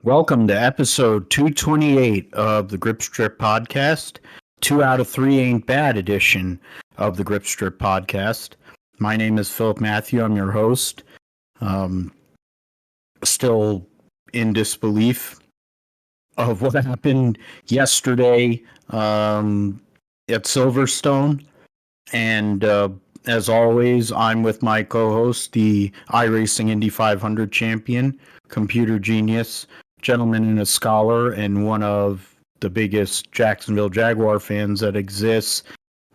Welcome to episode 228 of the Grip Strip Podcast. 2 out of 3 ain't bad edition of the Grip Strip Podcast. My name is Philip Matthew. I'm your host. Still in disbelief of what happened yesterday at Silverstone. And as always, I'm with my co-host, the iRacing Indy 500 champion, computer genius, gentleman and a scholar, and one of the biggest Jacksonville Jaguar fans that exists.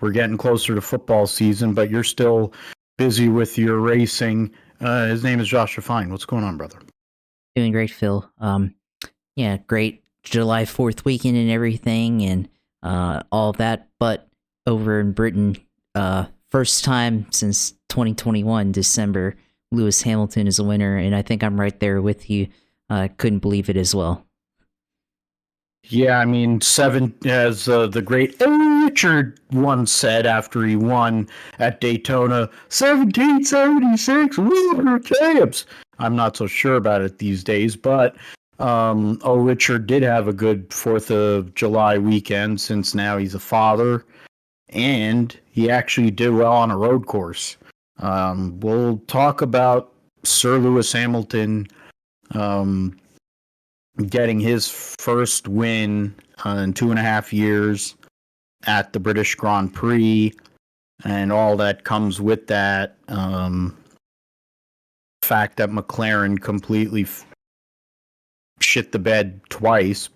We're getting closer to football season, but you're still busy with your racing. His name is Joshua Fine. What's going on, brother? Doing great, Phil. Great July 4th weekend and everything and all of that. But over in Britain, first time since 2021, December, Lewis Hamilton is a winner, and I think I'm right there with you. I couldn't believe it as well. Yeah, I mean, as the great Richard once said after he won at Daytona, 1776, Wheeler champs. I'm not so sure about it these days, but Richard did have a good 4th of July weekend since now he's a father, and he actually did well on a road course. We'll talk about Sir Lewis Hamilton getting his first win in 2.5 years at the British Grand Prix and all that comes with that. Fact that McLaren completely shit the bed twice,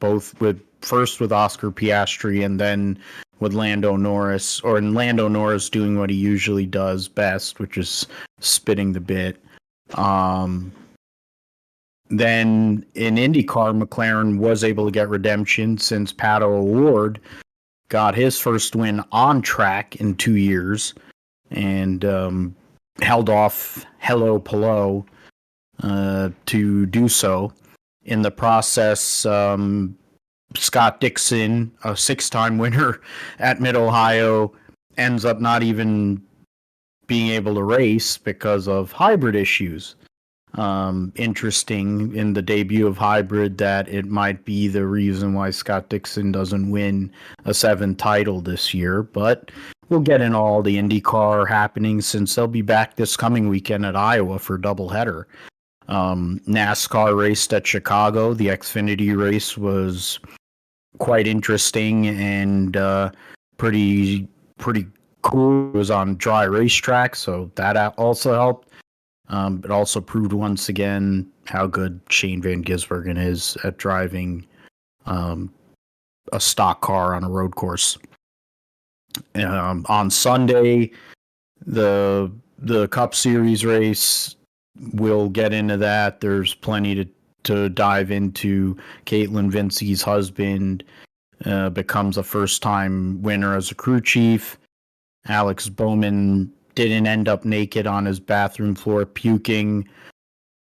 first with Oscar Piastri and then with Lando Norris, or Lando Norris doing what he usually does best, which is spitting the bit. Then in IndyCar, McLaren was able to get redemption since Pato O'Ward got his first win on track in 2 years and held off Hello Polo to do so. In the process, Scott Dixon, a 6-time winner at Mid-Ohio, ends up not even being able to race because of hybrid issues. Interesting in the debut of hybrid that it might be the reason why Scott Dixon doesn't win a 7th title this year, but we'll get in all the IndyCar happenings since they'll be back this coming weekend at Iowa for a doubleheader. NASCAR raced at Chicago. The Xfinity race was quite interesting and pretty cool. It was on dry racetrack, so that also helped. It also proved once again how good Shane Van Gisbergen is at driving a stock car on a road course. On Sunday, the Cup Series race, we'll get into that. There's plenty to dive into. Caitlin Vincey's husband becomes a first-time winner as a crew chief. Alex Bowman didn't end up naked on his bathroom floor puking,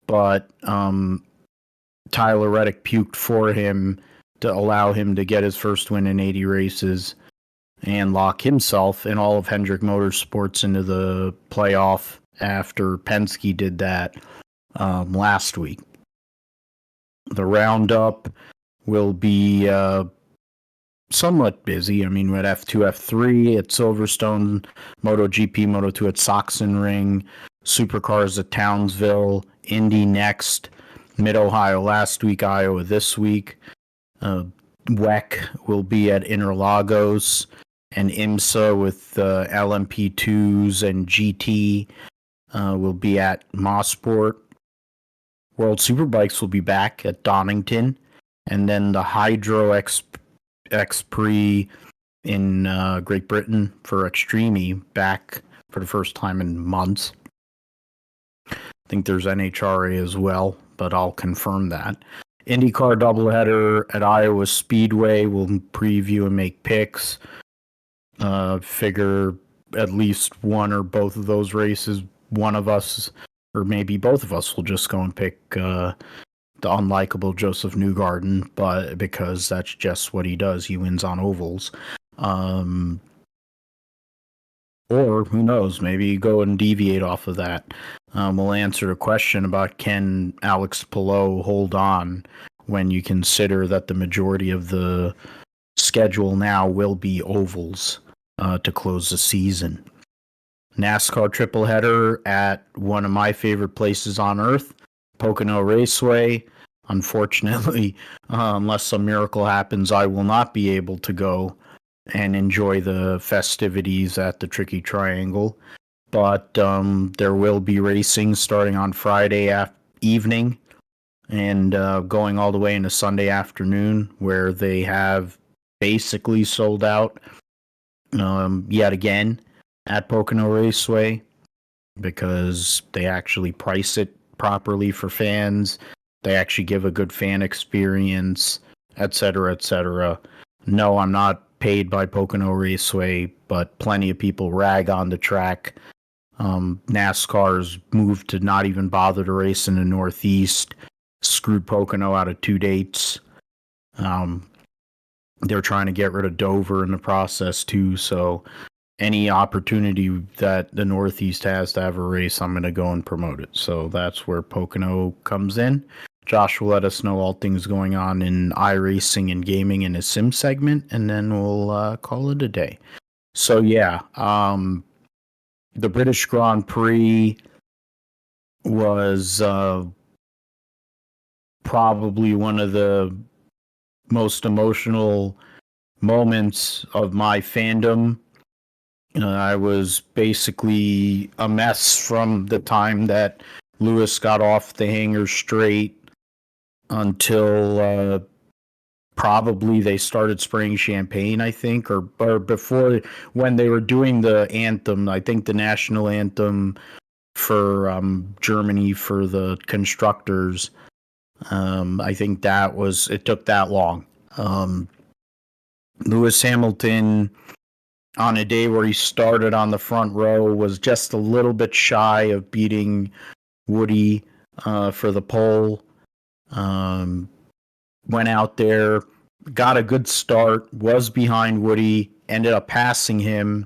but Tyler Reddick puked for him to allow him to get his first win in 80 races and lock himself and all of Hendrick Motorsports into the playoff after Penske did that last week. The roundup will be somewhat busy. I mean, with F2, F3 at Silverstone, MotoGP, Moto2 at Sachsenring, Supercars at Townsville, Indy next, Mid-Ohio last week, Iowa this week. WEC will be at Interlagos, and IMSA with LMP2s and GT will be at Mosport. World Superbikes will be back at Donington, and then the Hydro X Prix in Great Britain for Extreme back for the first time in months. I think there's NHRA as well, but I'll confirm that. IndyCar doubleheader at Iowa Speedway. We'll preview and make picks. Figure at least one or both of those races, one of us, or maybe both of us, will just go and pick the unlikable Joseph Newgarden, but because that's just what he does. He wins on ovals. Or who knows, maybe go and deviate off of that. We'll answer a question about can Alex Palou hold on when you consider that the majority of the schedule now will be ovals to close the season. NASCAR tripleheader at one of my favorite places on earth, Pocono Raceway. Unfortunately, unless some miracle happens, I will not be able to go and enjoy the festivities at the Tricky Triangle. But there will be racing starting on Friday evening and going all the way into Sunday afternoon, where they have basically sold out yet again at Pocono Raceway, because they actually price it properly for fans. They actually give a good fan experience, etc., etc. No, I'm not paid by Pocono Raceway, but plenty of people rag on the track. NASCAR's moved to not even bother to race in the Northeast, screwed Pocono out of 2 dates. They're trying to get rid of Dover in the process too, so any opportunity that the Northeast has to have a race, I'm going to go and promote it. So that's where Pocono comes in. Josh will let us know all things going on in iRacing and gaming in his sim segment, and then we'll call it a day. So yeah, the British Grand Prix was probably one of the most emotional moments of my fandom. I was basically a mess from the time that Lewis got off the hangar straight until probably they started spraying champagne, I think, or before, when they were doing the anthem, I think the national anthem for Germany for the constructors. I think it took that long. Lewis Hamilton, on a day where he started on the front row, was just a little bit shy of beating Woody for the pole. Went out there, got a good start, was behind Woody, ended up passing him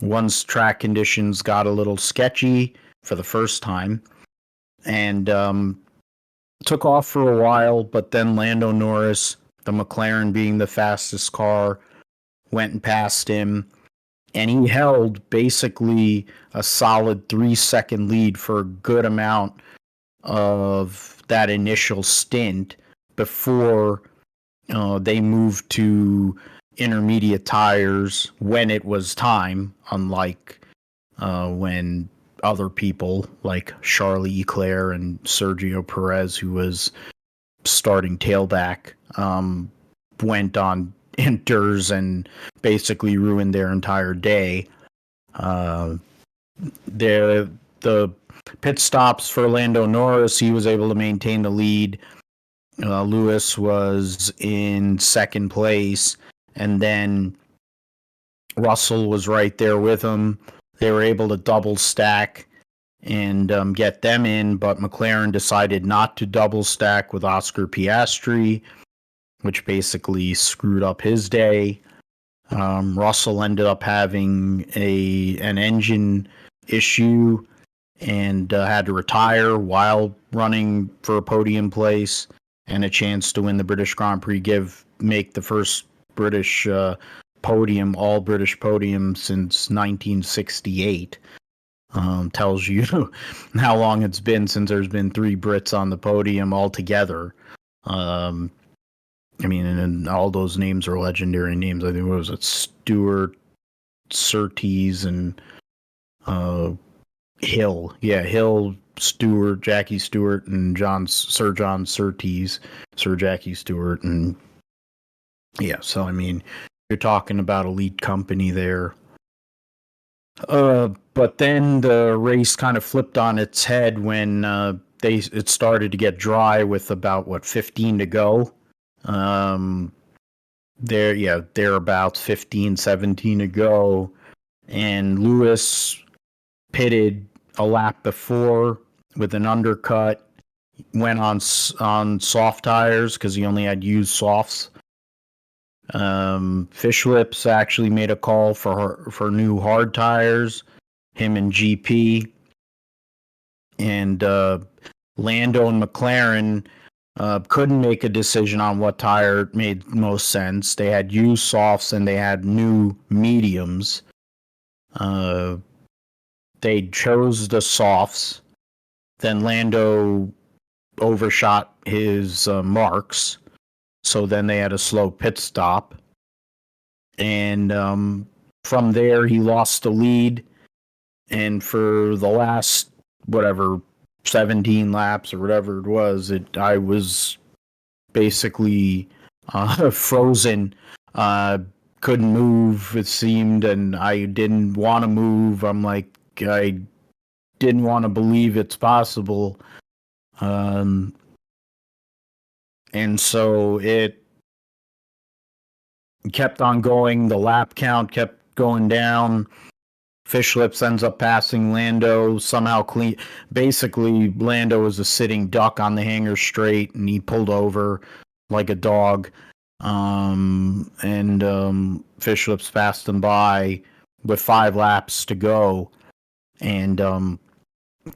once track conditions got a little sketchy for the first time, and took off for a while, but then Lando Norris, the McLaren being the fastest car, went and passed him, and he held basically a solid 3-second lead for a good amount of that initial stint before they moved to intermediate tires when it was time, unlike when other people like Charles Leclerc and Sergio Perez, who was starting tailback, went on inters and basically ruined their entire day. The pit stops for Lando Norris, he was able to maintain the lead. Lewis was in second place, and then Russell was right there with him. They were able to double stack and get them in, but McLaren decided not to double stack with Oscar Piastri, which basically screwed up his day. Russell ended up having an engine issue and had to retire while running for a podium place and a chance to win the British Grand Prix, make the first British podium, all British podium since 1968. Tells you how long it's been since there's been 3 Brits on the podium altogether. I mean, and all those names are legendary names. I think, what was it, Stewart, Surtees, and Hill. Yeah, Hill, Stewart, Jackie Stewart, and Sir John Surtees, Sir Jackie Stewart, and yeah. So I mean, you're talking about elite company there. But then the race kind of flipped on its head when it started to get dry with about 15 to go. Thereabouts 15, 17 to go, and Lewis pitted a lap before with an undercut, went on soft tires because he only had used softs. Fish Lips actually made a call for new hard tires, him and GP, and Lando and McLaren Couldn't make a decision on what tire made most sense. They had used softs and they had new mediums. They chose the softs. Then Lando overshot his marks. So then they had a slow pit stop. And from there, he lost the lead. And for the last, 17 laps or whatever it was, I was basically frozen. Couldn't move, it seemed, and I didn't want to move. I'm like, I didn't want to believe it's possible. And so it kept on going. The lap count kept going down. Fish Lips ends up passing Lando somehow clean. Basically, Lando was a sitting duck on the hangar straight, and he pulled over like a dog. Fish Lips passed him by with 5 laps to go, and I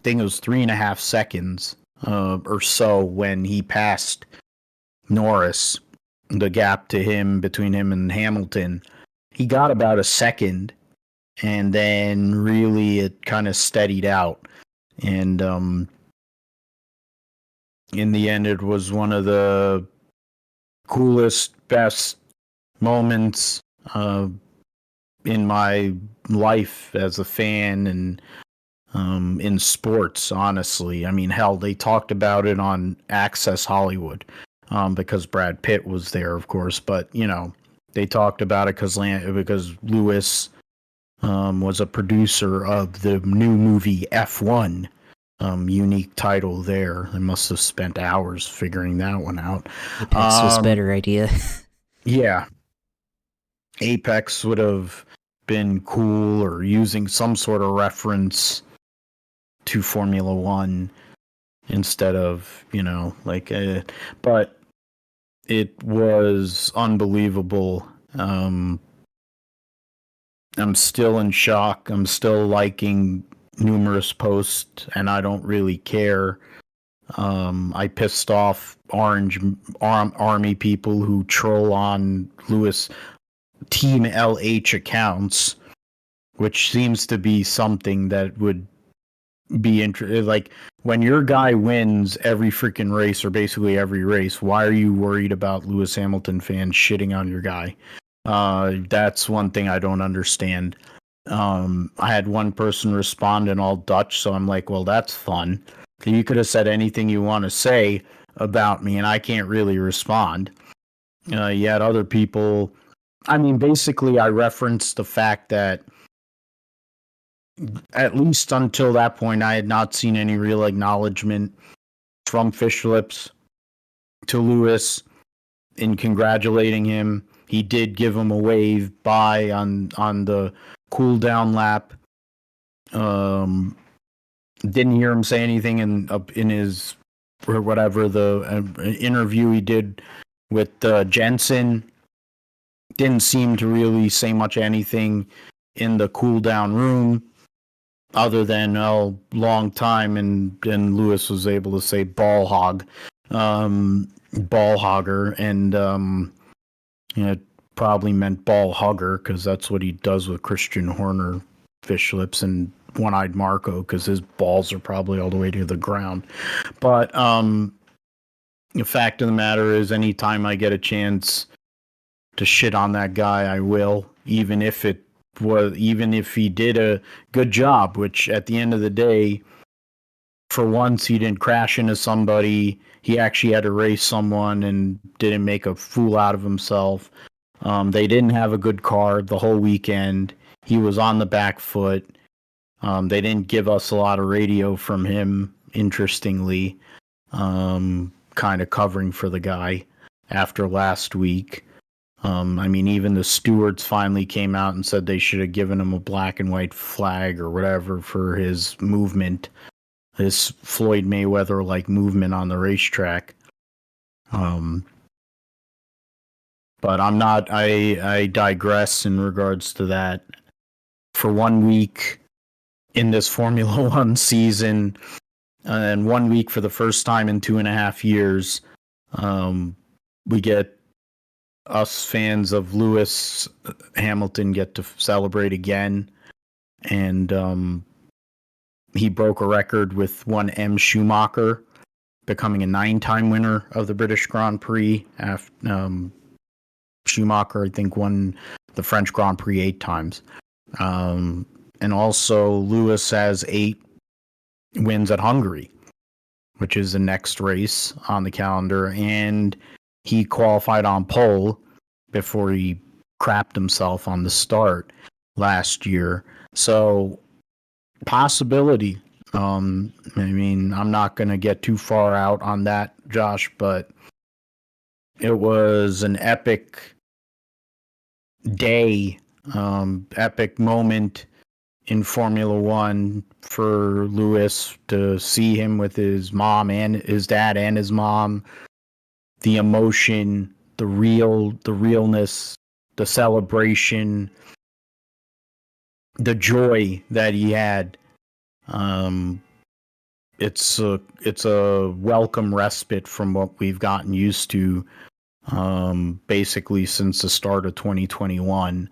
think it was 3.5 seconds or so when he passed Norris. The gap to him between him and Hamilton, he got about a second. And then really it kind of steadied out. And in the end, it was one of the coolest, best moments in my life as a fan and in sports, honestly. I mean, hell, they talked about it on Access Hollywood because Brad Pitt was there, of course. But, they talked about it because Lewis was a producer of the new movie F1. Unique title there. They must have spent hours figuring that one out. Apex was a better idea. Yeah. Apex would have been cool, or using some sort of reference to Formula One instead of, but it was unbelievable. I'm still in shock. I'm still liking numerous posts, and I don't really care. I pissed off Orange Army people who troll on Lewis Team LH accounts, which seems to be something that would be interesting. Like, when your guy wins every freaking race, or basically every race, why are you worried about Lewis Hamilton fans shitting on your guy? That's one thing I don't understand. I had one person respond in all Dutch, so I'm like, well, that's fun. You could have said anything you want to say about me, and I can't really respond. You had other people. I mean, basically, I referenced the fact that at least until that point, I had not seen any real acknowledgement from Fish Lips to Lewis in congratulating him. He did give him a wave bye on the cool down lap. Didn't hear him say anything in his, or whatever, the interview he did with Jensen. Didn't seem to really say much anything in the cool down room, other than long time, and Lewis was able to say ball hog, ball hogger, and probably meant ball hugger, because that's what he does with Christian Horner, Fish Lips, and One-Eyed Marco, because his balls are probably all the way to the ground. But the fact of the matter is, anytime I get a chance to shit on that guy, I will, even if he did a good job, which at the end of the day, for once, he didn't crash into somebody. He actually had to race someone and didn't make a fool out of himself. They didn't have a good car the whole weekend. He was on the back foot. They didn't give us a lot of radio from him, interestingly, kind of covering for the guy after last week. I mean, even the stewards finally came out and said they should have given him a black and white flag or whatever for his movement, his Floyd Mayweather-like movement on the racetrack. But I digress in regards to that. For 1 week in this Formula One season, and 1 week for the first time in 2.5 years, We get us fans of Lewis Hamilton get to celebrate again, and he broke a record with one M. Schumacher, becoming a 9-time winner of the British Grand Prix. After Schumacher, I think, won the French Grand Prix 8 times. And also, Lewis has 8 wins at Hungary, which is the next race on the calendar. And he qualified on pole before he crapped himself on the start last year. So, possibility. I mean, I'm not going to get too far out on that, Josh, but it was an epic day, epic moment in Formula One for Lewis, to see him with his mom and his dad and his mom, the emotion, the realness, the celebration, the joy that he had. It's a welcome respite from what we've gotten used to, basically since the start of 2021.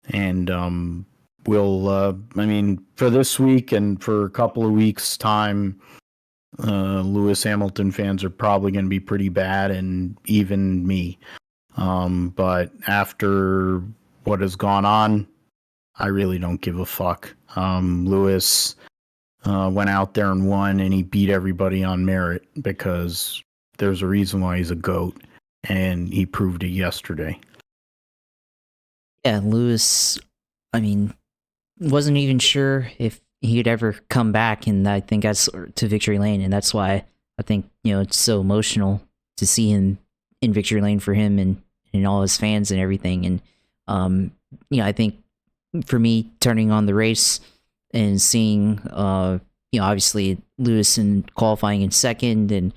And I mean, for this week and for a couple of weeks' time, Lewis Hamilton fans are probably going to be pretty bad, and even me. But after what has gone on, I really don't give a fuck. Lewis went out there and won, and he beat everybody on merit, because there's a reason why he's a GOAT, and he proved it yesterday. Yeah, Lewis, I mean, wasn't even sure if he'd ever come back, and I think that's to Victory Lane, and that's why I think, it's so emotional to see him in Victory Lane for him and all his fans and everything. And I think for me, turning on the race and seeing obviously Lewis in qualifying in second, and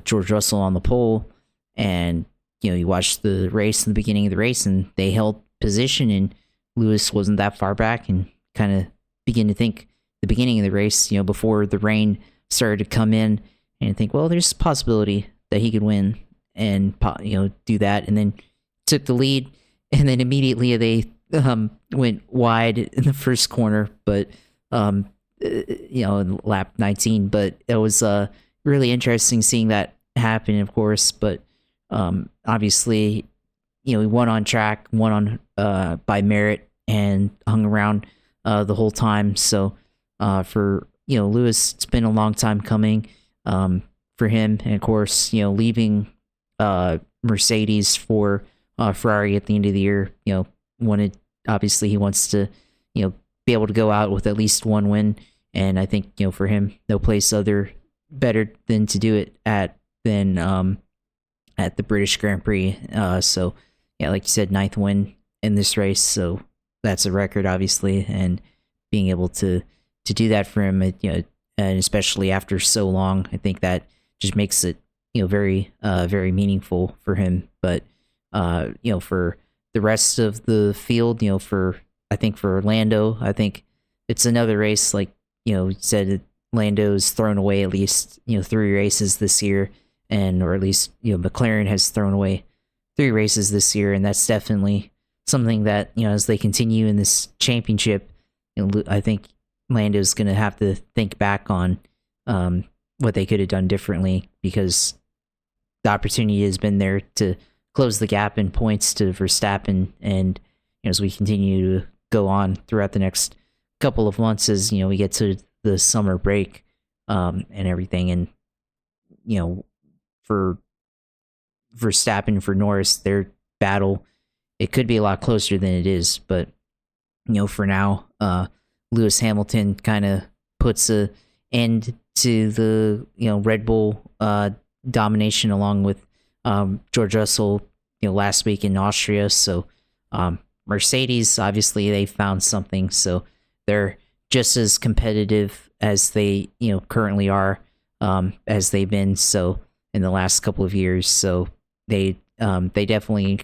George Russell on the pole, and you watched the race in the beginning of the race, and they held position, and Lewis wasn't that far back, and kind of begin to think the beginning of the race, before the rain started to come in, and think, well, there's a possibility that he could win, and do that, and then took the lead, and then immediately they went wide in the first corner, but in lap 19. But it was really interesting seeing that happen, of course. But obviously, he won on track, won on by merit, and hung around the whole time. So for Lewis, it's been a long time coming for him, and of course, leaving Mercedes for Ferrari at the end of the year. Obviously he wants to be able to go out with at least one win, and I think for him, no place better than to do it at the British Grand Prix. So yeah, like you said, 9th win in this race, so that's a record, obviously, and being able to do that for him, and especially after so long, I think that just makes it very very meaningful for him. But for the rest of the field, for Lando, I think it's another race, like said, Lando's thrown away at least 3 races this year, or at least McLaren has thrown away 3 races this year, and that's definitely something that as they continue in this championship, I think Lando's going to have to think back on what they could have done differently, because the opportunity has been there to close the gap in points to Verstappen, and as we continue to go on throughout the next couple of months, as we get to the summer break and everything, and for Verstappen, for Norris, their battle, it could be a lot closer than it is, but for now, Lewis Hamilton kind of puts a end to the Red Bull domination, along with George Russell last week in Austria. So Mercedes, obviously they found something, so they're just as competitive as they currently are, as they've been so in the last couple of years. So they definitely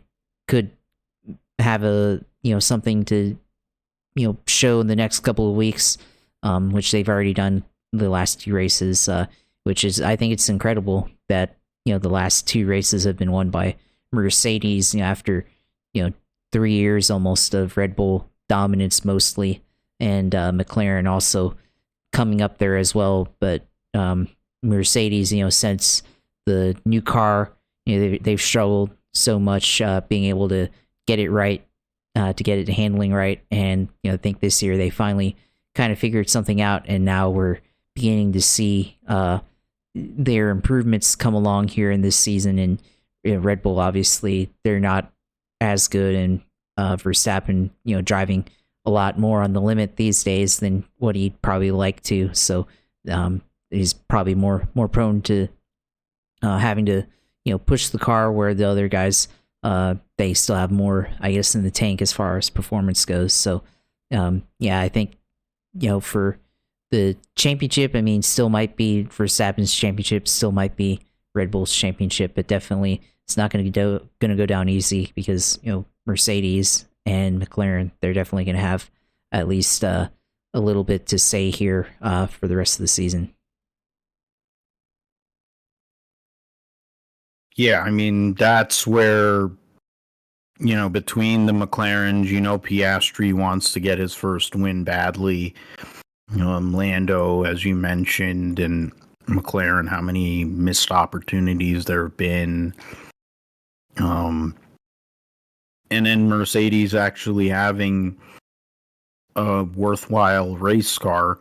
could have a something to show in the next couple of weeks, which they've already done the last 2 races, which is, I think it's incredible that the last two races have been won by Mercedes, after 3 years almost of Red Bull dominance mostly, and McLaren also coming up there as well. But Mercedes, since the new car, they've struggled so much being able to get it right, to get it handling right, and I think this year they finally kind of figured something out, and now we're beginning to see their improvements come along here in this season. And Red Bull, obviously, they're not as good, and Verstappen, driving a lot more on the limit these days than what he'd probably like to. So he's probably more prone to having to push the car, where the other guys they still have more, I guess, in the tank as far as performance goes. So I think for the championship, I mean, still might be Verstappen's championship, still might be Red Bull's championship, but definitely it's not going to go down easy, because Mercedes and McLaren, they're definitely going to have at least a little bit to say here for the rest of the season. Yeah, I mean, that's where, between the McLarens, Piastri wants to get his first win badly. Lando, as you mentioned, and McLaren, how many missed opportunities there have been. And then Mercedes actually having a worthwhile race car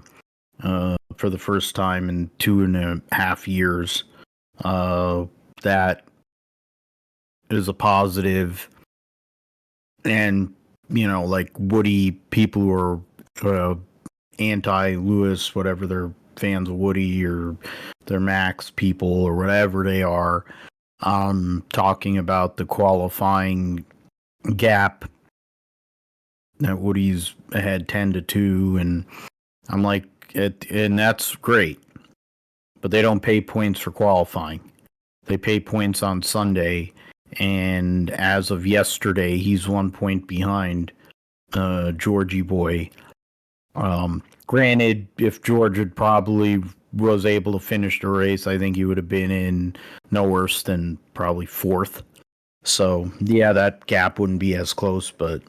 for the first time in 2.5 years. That is a positive. And, like Woody, people who are anti-Lewis, whatever they're fans of Woody, or they're Max people, or whatever they are, talking about the qualifying gap that Woody's ahead 10-2, and I'm like, and that's great, but they don't pay points for qualifying. They pay points on Sunday, and as of yesterday, he's 1 point behind Georgie boy. Granted, if George had probably was able to finish the race, I think he would have been in no worse than probably fourth. So, yeah, that gap wouldn't be as close, but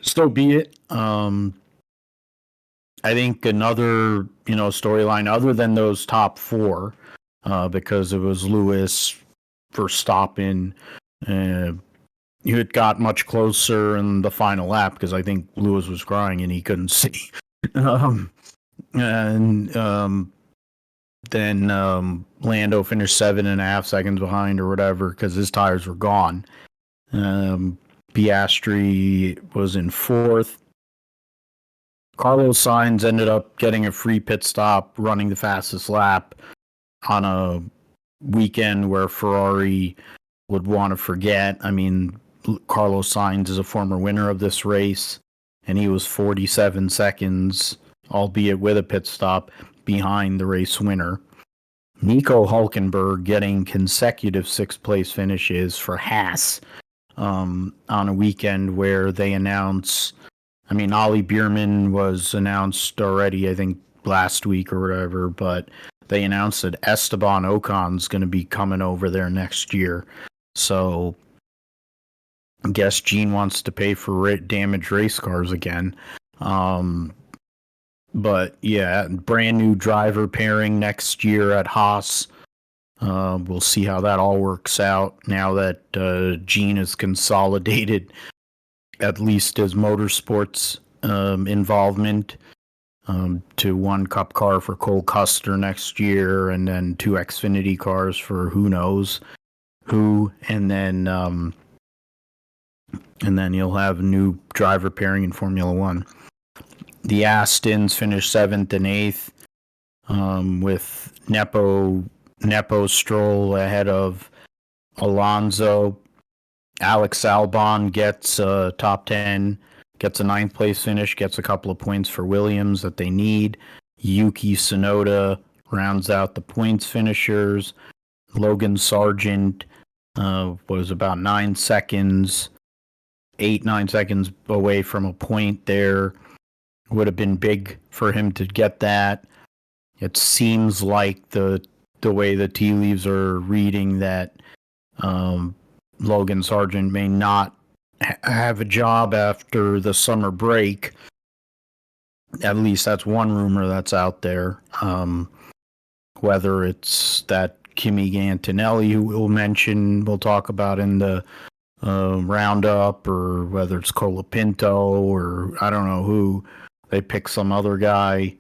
still be it. I think another, storyline other than those top four, because it was Lewis, Verstappen, it got much closer in the final lap, because I think Lewis was crying and he couldn't see. Then Lando finished 7.5 seconds behind or whatever, because his tires were gone. Piastri was in fourth. Carlos Sainz ended up getting a free pit stop, running the fastest lap on a weekend where Ferrari would want to forget. I mean, Carlos Sainz is a former winner of this race, and he was 47 seconds, albeit with a pit stop, behind the race winner. Nico Hülkenberg getting consecutive sixth-place finishes for Haas on a weekend where they announce, I mean, Ollie Bierman was announced already, I think, last week or whatever, but they announced that Esteban Ocon's going to be coming over there next year. So I guess Gene wants to pay for damaged race cars again. But yeah, brand new driver pairing next year at Haas. We'll see how that all works out now that Gene has consolidated at least his motorsports involvement to one Cup car for Cole Custer next year, and then 2 Xfinity cars for who knows who, and then you'll have a new driver pairing in Formula One. The Astons finished 7th and 8th, with Nepo Stroll ahead of Alonso. Alex Albon gets top 10, gets a 9th place finish, gets a couple of points for Williams that they need. Yuki Tsunoda rounds out the points finishers. Logan Sargent was about 9 seconds, 9 seconds away from a point there. Would have been big for him to get that. It seems like the the way the tea leaves are reading, that Logan Sargent may not have a job after the summer break. At least that's one rumor that's out there. Whether it's that Kimi Antonelli, who we'll talk about in the roundup, or whether it's Colapinto, or I don't know who. They pick some other guy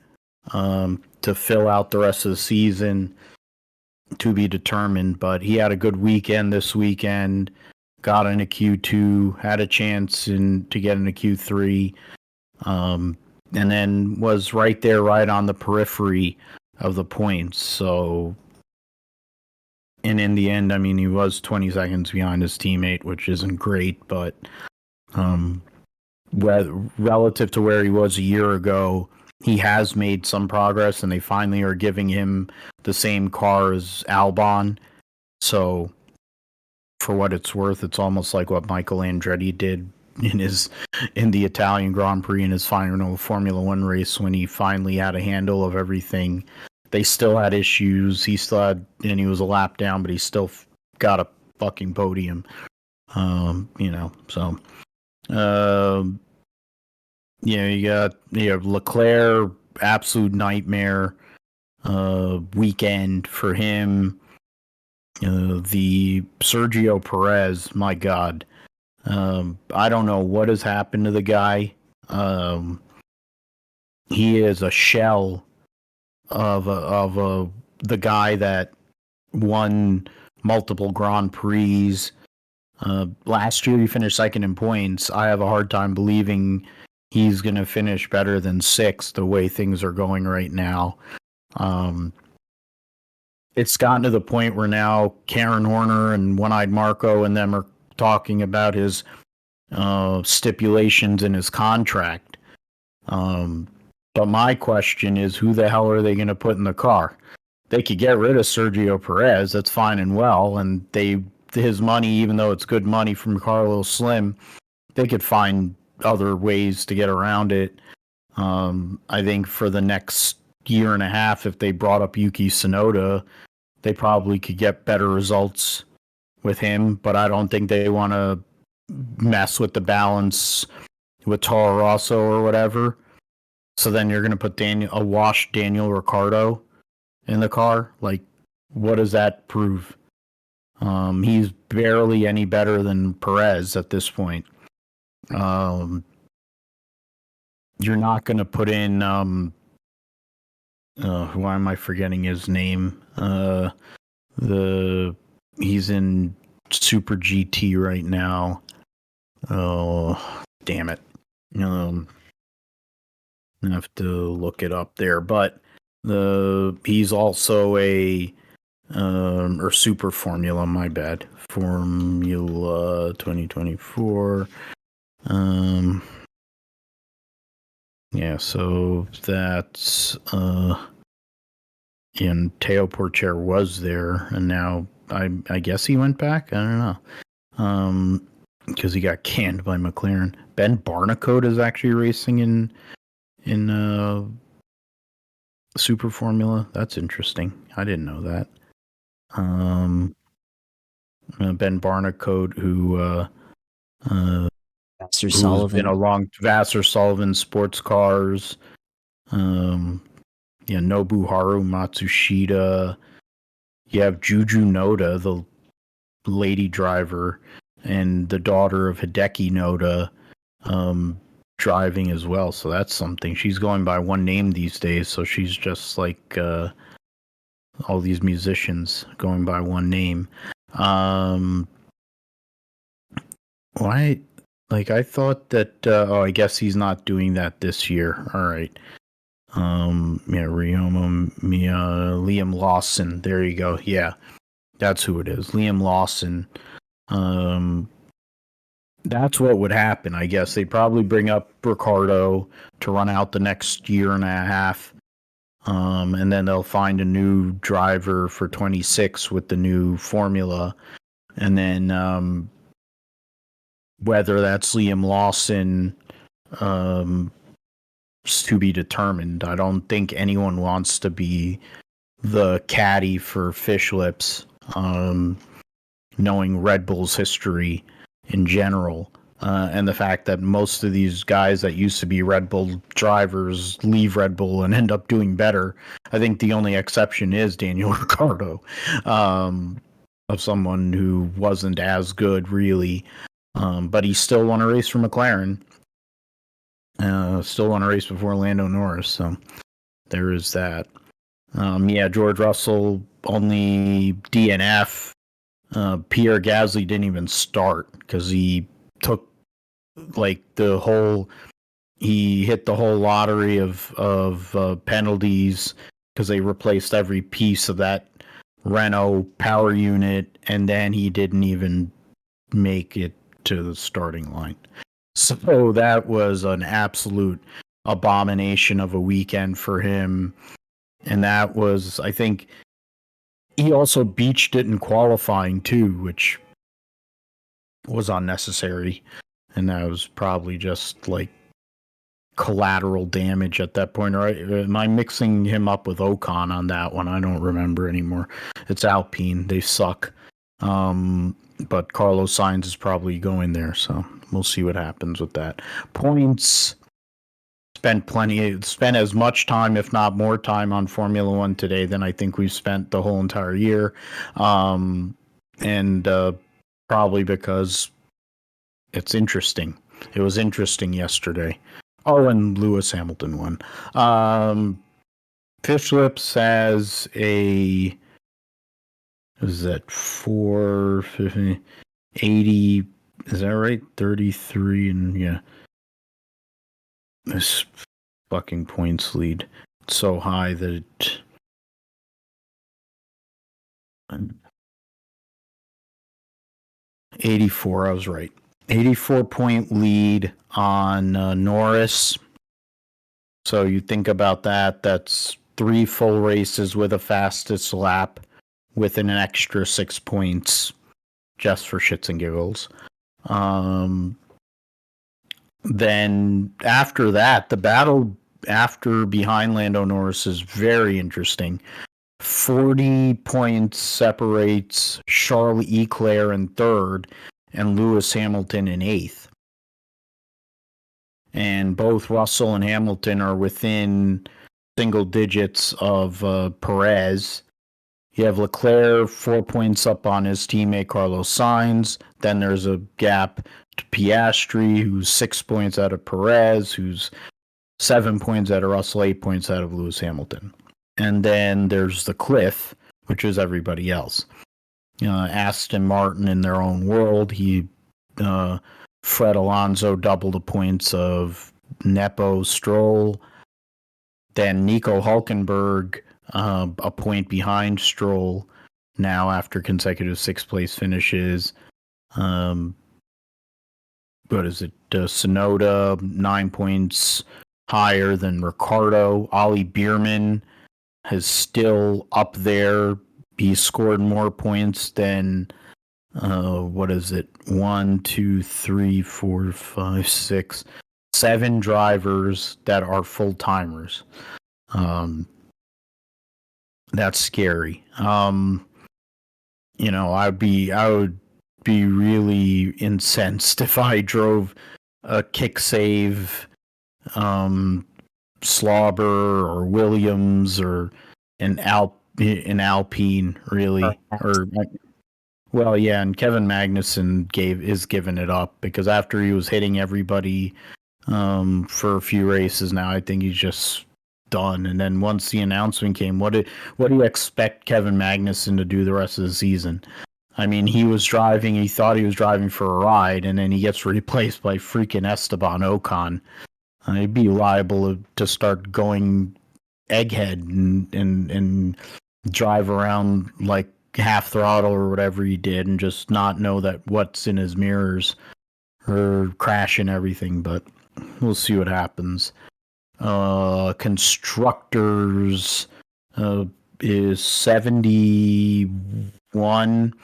to fill out the rest of the season, to be determined. But he had a good weekend this weekend, got into Q2, had a chance to get into Q3, and then was right there, right on the periphery of the points. So, and in the end, I mean, he was 20 seconds behind his teammate, which isn't great, but relative to where he was a year ago, he has made some progress, and they finally are giving him the same car as Albon. So, for what it's worth, it's almost like what Michael Andretti did in the Italian Grand Prix in his final Formula One race, when he finally had a handle of everything. They still had issues. He was a lap down, but he still got a fucking podium. So. You have Leclerc, absolute nightmare weekend for him. The Sergio Perez, my God. I don't know what has happened to the guy. He is a shell of the guy that won multiple Grand Prix. Last year he finished second in points. I have a hard time believing he's going to finish better than sixth the way things are going right now. It's gotten to the point where now Karen Horner and One-Eyed Marco and them are talking about his stipulations in his contract. But my question is, who the hell are they going to put in the car? They could get rid of Sergio Perez. That's fine and well. And his money, even though it's good money from Carlos Slim, they could find other ways to get around it. I think for the next year and a half, if they brought up Yuki Tsunoda, they probably could get better results with him, but I don't think they want to mess with the balance with Toro Rosso or whatever. So then you're going to put a washed Daniel Ricciardo in the car. Like, what does that prove? He's barely any better than Perez at this point. You're not going to put in why am I forgetting his name? He's in Super GT right now. Oh, damn it. I have to look it up there, but he's also or Super Formula, my bad. Formula 2024. Yeah, so that's and Teo Porcher was there, and now I guess he went back. I don't know, because he got canned by McLaren. Ben Barnicoat is actually racing in Super Formula. That's interesting. I didn't know that. Ben Barnicoat, who Vassar Sullivan. Been along Vassar Sullivan sports cars. Nobuharu Matsushita. You have Juju Noda, the lady driver, and the daughter of Hideki Noda driving as well. So that's something. She's going by one name these days, so she's just like all these musicians going by one name. Why? Like, I thought that, I guess he's not doing that this year. All right. Liam Lawson. There you go. Yeah, that's who it is. Liam Lawson. That's what would happen, I guess. They'd probably bring up Ricardo to run out the next year and a half. And then they'll find a new driver for 26 with the new formula. And then, whether that's Liam Lawson, to be determined. I don't think anyone wants to be the caddy for Fish Lips, knowing Red Bull's history in general, and the fact that most of these guys that used to be Red Bull drivers leave Red Bull and end up doing better. I think the only exception is Daniel Ricciardo, of someone who wasn't as good really, but he still won a race for McLaren. Still won a race before Lando Norris, so there is that. George Russell only DNF. Pierre Gasly didn't even start because he took he hit the whole lottery of penalties because they replaced every piece of that Renault power unit, and then he didn't even make it to the starting line. So that was an absolute abomination of a weekend for him. And that was, I think, he also beached it in qualifying too, which was unnecessary. And that was probably just like collateral damage at that point. Or am I mixing him up with Ocon on that one? I don't remember anymore. It's Alpine. They suck. But Carlos Sainz is probably going there, so we'll see what happens with that. Points. Spent as much time, if not more time, on Formula One today than I think we've spent the whole entire year. And probably because it's interesting. It was interesting yesterday. Oh, and Lewis Hamilton won. Fish Lips has a... Is that 450, 80? Is that right? 33, and yeah. This fucking points lead. It's so high that it... 84, I was right. 84-point lead on Norris. So you think about that, that's 3 full races with a fastest lap with an extra 6 points just for shits and giggles. Then after that, the battle after behind Lando Norris is very interesting. 40 points separates Charles Leclerc in third and Lewis Hamilton in eighth. And both Russell and Hamilton are within single digits of Perez. You have Leclerc 4 points up on his teammate Carlos Sainz. Then there's a gap to Piastri, who's 6 points out of Perez, who's 7 points out of Russell, 8 points out of Lewis Hamilton. And then there's the cliff, which is everybody else. Aston Martin in their own world. Fred Alonso double the points of Nepo Stroll. Then Nico Hulkenberg, a point behind Stroll now after consecutive 6th place finishes. What is it? Sonoda, 9 points higher than Ricardo. Ollie Bierman is still up there. He scored more points than, 1, 2, 3, 4, 5, 6, 7 drivers that are full-timers. That's scary. I would be really incensed if I drove a kick save, Slauber or Williams or an Alpine, really. And Kevin Magnussen is giving it up because after he was hitting everybody for a few races now, I think he's just done. And then once the announcement came, what do you expect Kevin Magnussen to do the rest of the season? I mean, he thought he was driving for a ride, and then he gets replaced by freaking Esteban Ocon. He'd be liable to start going egghead and drive around like half throttle or whatever he did and just not know that what's in his mirrors or crash and everything, but we'll see what happens. Constructors is 71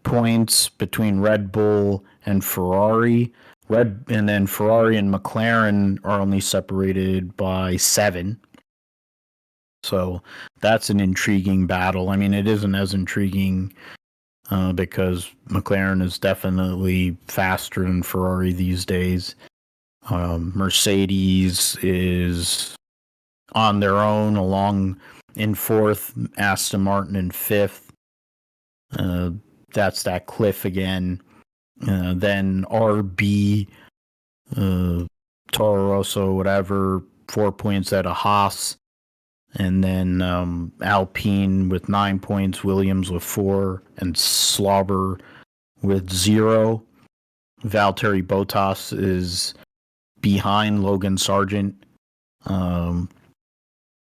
points between Red Bull and Ferrari. And then Ferrari and McLaren are only separated by 7. So that's an intriguing battle. I mean, it isn't as intriguing because McLaren is definitely faster than Ferrari these days. Mercedes is on their own, along in fourth, Aston Martin in fifth. That's that cliff again. Then RB, Toro Rosso, whatever, 4 points at a Haas. And then Alpine with 9 points, Williams with 4, and Slauber with 0. Valtteri Bottas is behind Logan Sargent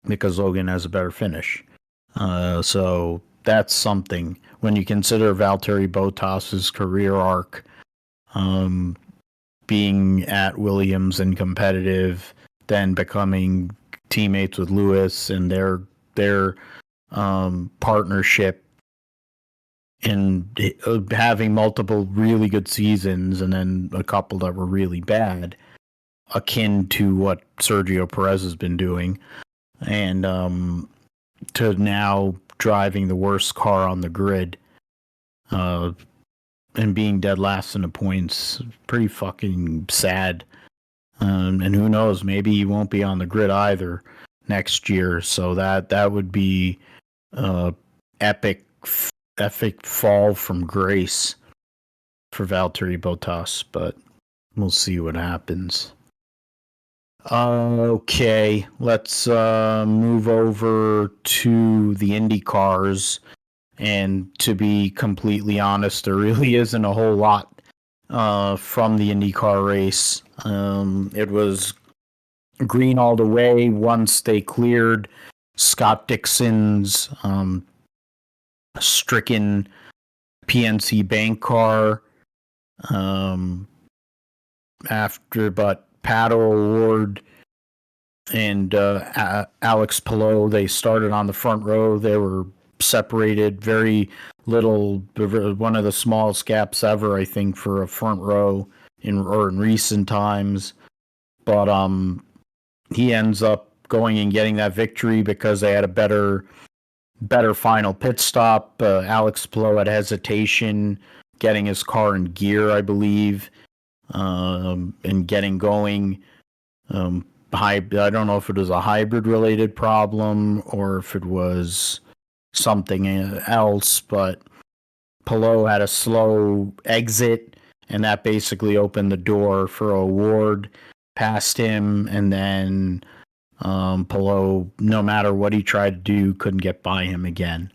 because Logan has a better finish. So that's something. When you consider Valtteri Bottas's career arc, being at Williams and competitive, then becoming teammates with Lewis and their partnership, and having multiple really good seasons and then a couple that were really bad, akin to what Sergio Perez has been doing, and to now driving the worst car on the grid, and being dead last in the points, pretty fucking sad. And who knows, maybe he won't be on the grid either next year. So that would be epic fall from grace for Valtteri Bottas, but we'll see what happens. Okay, let's move over to the IndyCars. And to be completely honest, there really isn't a whole lot from the IndyCar race. It was green all the way once they cleared Scott Dixon's stricken PNC Bank car. But Pato O'Ward and Alex Palou, they started on the front row. They were separated very little, one of the smallest gaps ever, I think, for a front row in recent times. But he ends up going and getting that victory because they had a better final pit stop. Alex Palou had hesitation getting his car in gear, I believe, and getting going. I don't know if it was a hybrid related problem or if it was something else, but Palou had a slow exit, and that basically opened the door for O'Ward past him, and then Palou, no matter what he tried to do, couldn't get by him again.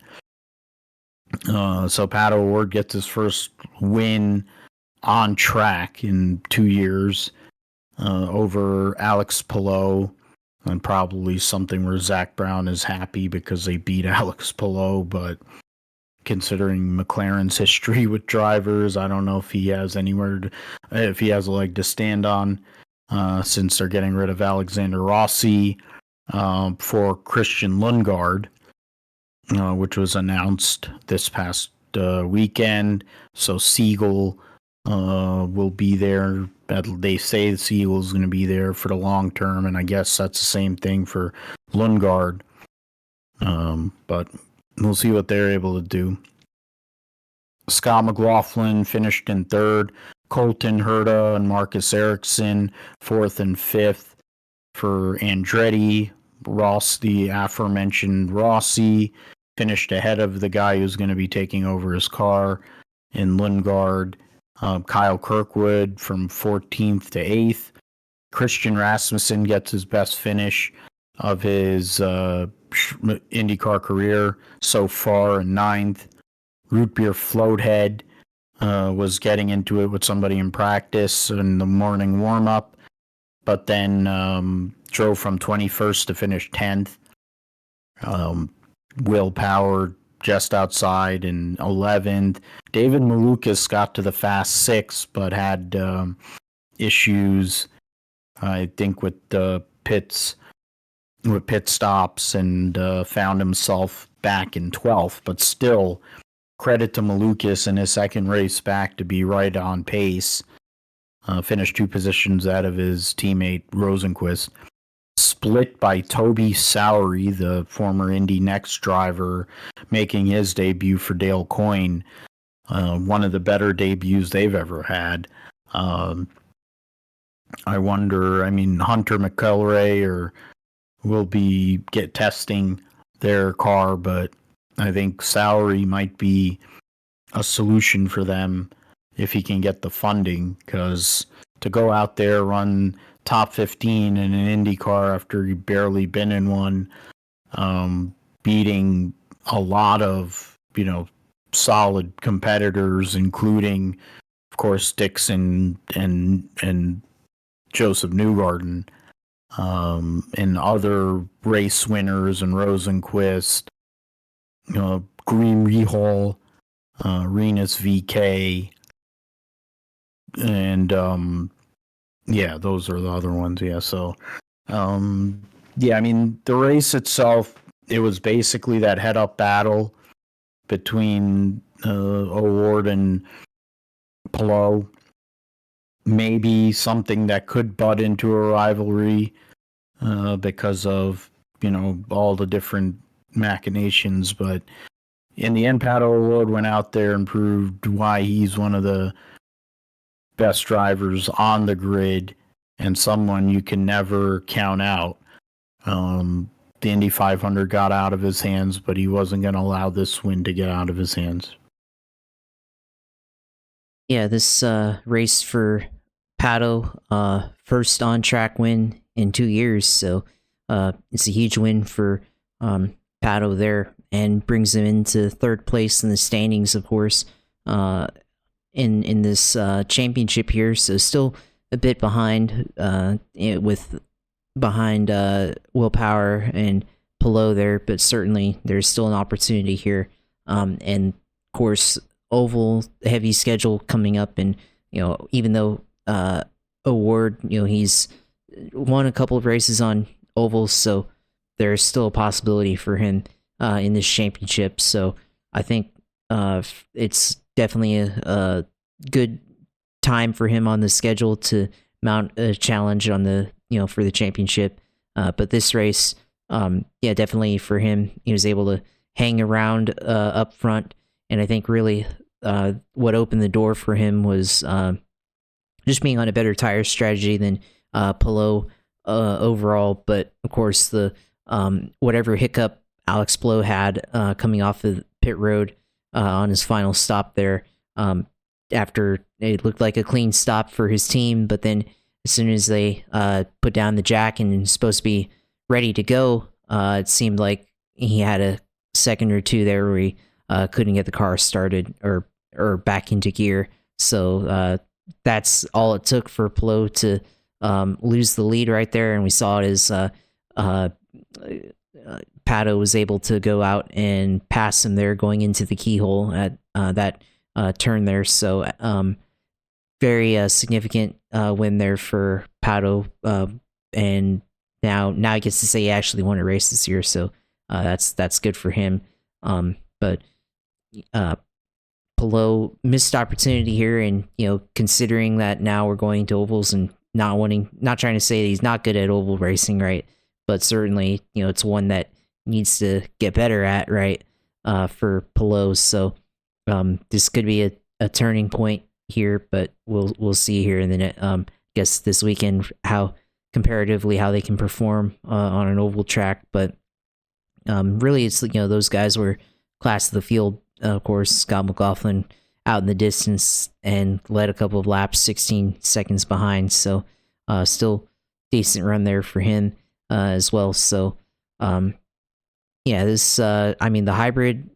So Pato O'Ward gets his first win on track in 2 years over Alex Palou, and probably something where Zach Brown is happy because they beat Alex Palou, but considering McLaren's history with drivers, I don't know if he has if he has a leg to stand on, since they're getting rid of Alexander Rossi for Christian Lundgaard, which was announced this past weekend. So Siegel will be there. They say Siegel is going to be there for the long term, and I guess that's the same thing for Lundgaard. But we'll see what they're able to do. Scott McLaughlin finished in third. Colton Herta and Marcus Ericsson fourth and fifth. For Andretti, the aforementioned Rossi, finished ahead of the guy who's going to be taking over his car in Lundgaard. Kyle Kirkwood from 14th to 8th. Christian Rasmussen gets his best finish of his IndyCar career so far in 9th. Root Beer Floathead was getting into it with somebody in practice in the morning warm-up, but then drove from 21st to finish 10th. Will Power just outside in 11th. David Malukas got to the fast 6, but had issues, I think, with pit stops, and found himself back in 12th. But still, credit to Malukas in his second race back to be right on pace. Finished 2 positions out of his teammate Rosenqvist. split by Toby Sowery, the former Indy Next driver, making his debut for Dale Coyne. One of the better debuts they've ever had. I wonder, Hunter McElroy will be testing their car, but I think Sowery might be a solution for them if he can get the funding, because to go out there, run top 15 in an Indy car after you've barely been in one, beating a lot of, solid competitors, including, of course, Dixon and Joseph Newgarden, and other race winners, and Rosenquist, Green Rehal, Renus VK, and those are the other ones. Yeah, so the race itself, it was basically that head-up battle between O'Ward and Palou. Maybe something that could butt into a rivalry because of, all the different machinations. But in the end, Pato O'Ward went out there and proved why he's one of the best drivers on the grid and someone you can never count out. The Indy 500 got out of his hands, but he wasn't going to allow this win to get out of his hands. Yeah, this race for Pato, first on-track win in 2 years, so it's a huge win for Pato there, and brings him into third place in the standings, of course, in this championship here. So still a bit behind behind Will Power and Palou there, but certainly there's still an opportunity here. And of course, oval heavy schedule coming up, and even though O'Ward, he's won a couple of races on ovals, so there's still a possibility for him in this championship. So I think it's definitely a good time for him on the schedule to mount a challenge on the for the championship. But this race, definitely for him, he was able to hang around up front, and I think really what opened the door for him was just being on a better tire strategy than Palou overall. But of course, the whatever hiccup Alex Bowman had coming off of pit road on his final stop there, after it looked like a clean stop for his team, but then as soon as they put down the jack and was supposed to be ready to go, it seemed like he had a second or two there where he couldn't get the car started or back into gear. So that's all it took for Palou to lose the lead right there, and we saw it as Pato was able to go out and pass him there going into the keyhole at that turn there. So very significant win there for Pato, and now he gets to say he actually won a race this year. So that's good for him. But Palou missed opportunity here, and considering that now we're going to ovals and not trying to say that he's not good at oval racing, right? But certainly it's one that needs to get better at, right? For Palou. So this could be a turning point here, but we'll see here in the guess this weekend how they can perform on an oval track. But really, it's those guys were class of the field. Of course, Scott McLaughlin out in the distance and led a couple of laps, 16 seconds behind. So still decent run there for him as well. So this the hybrid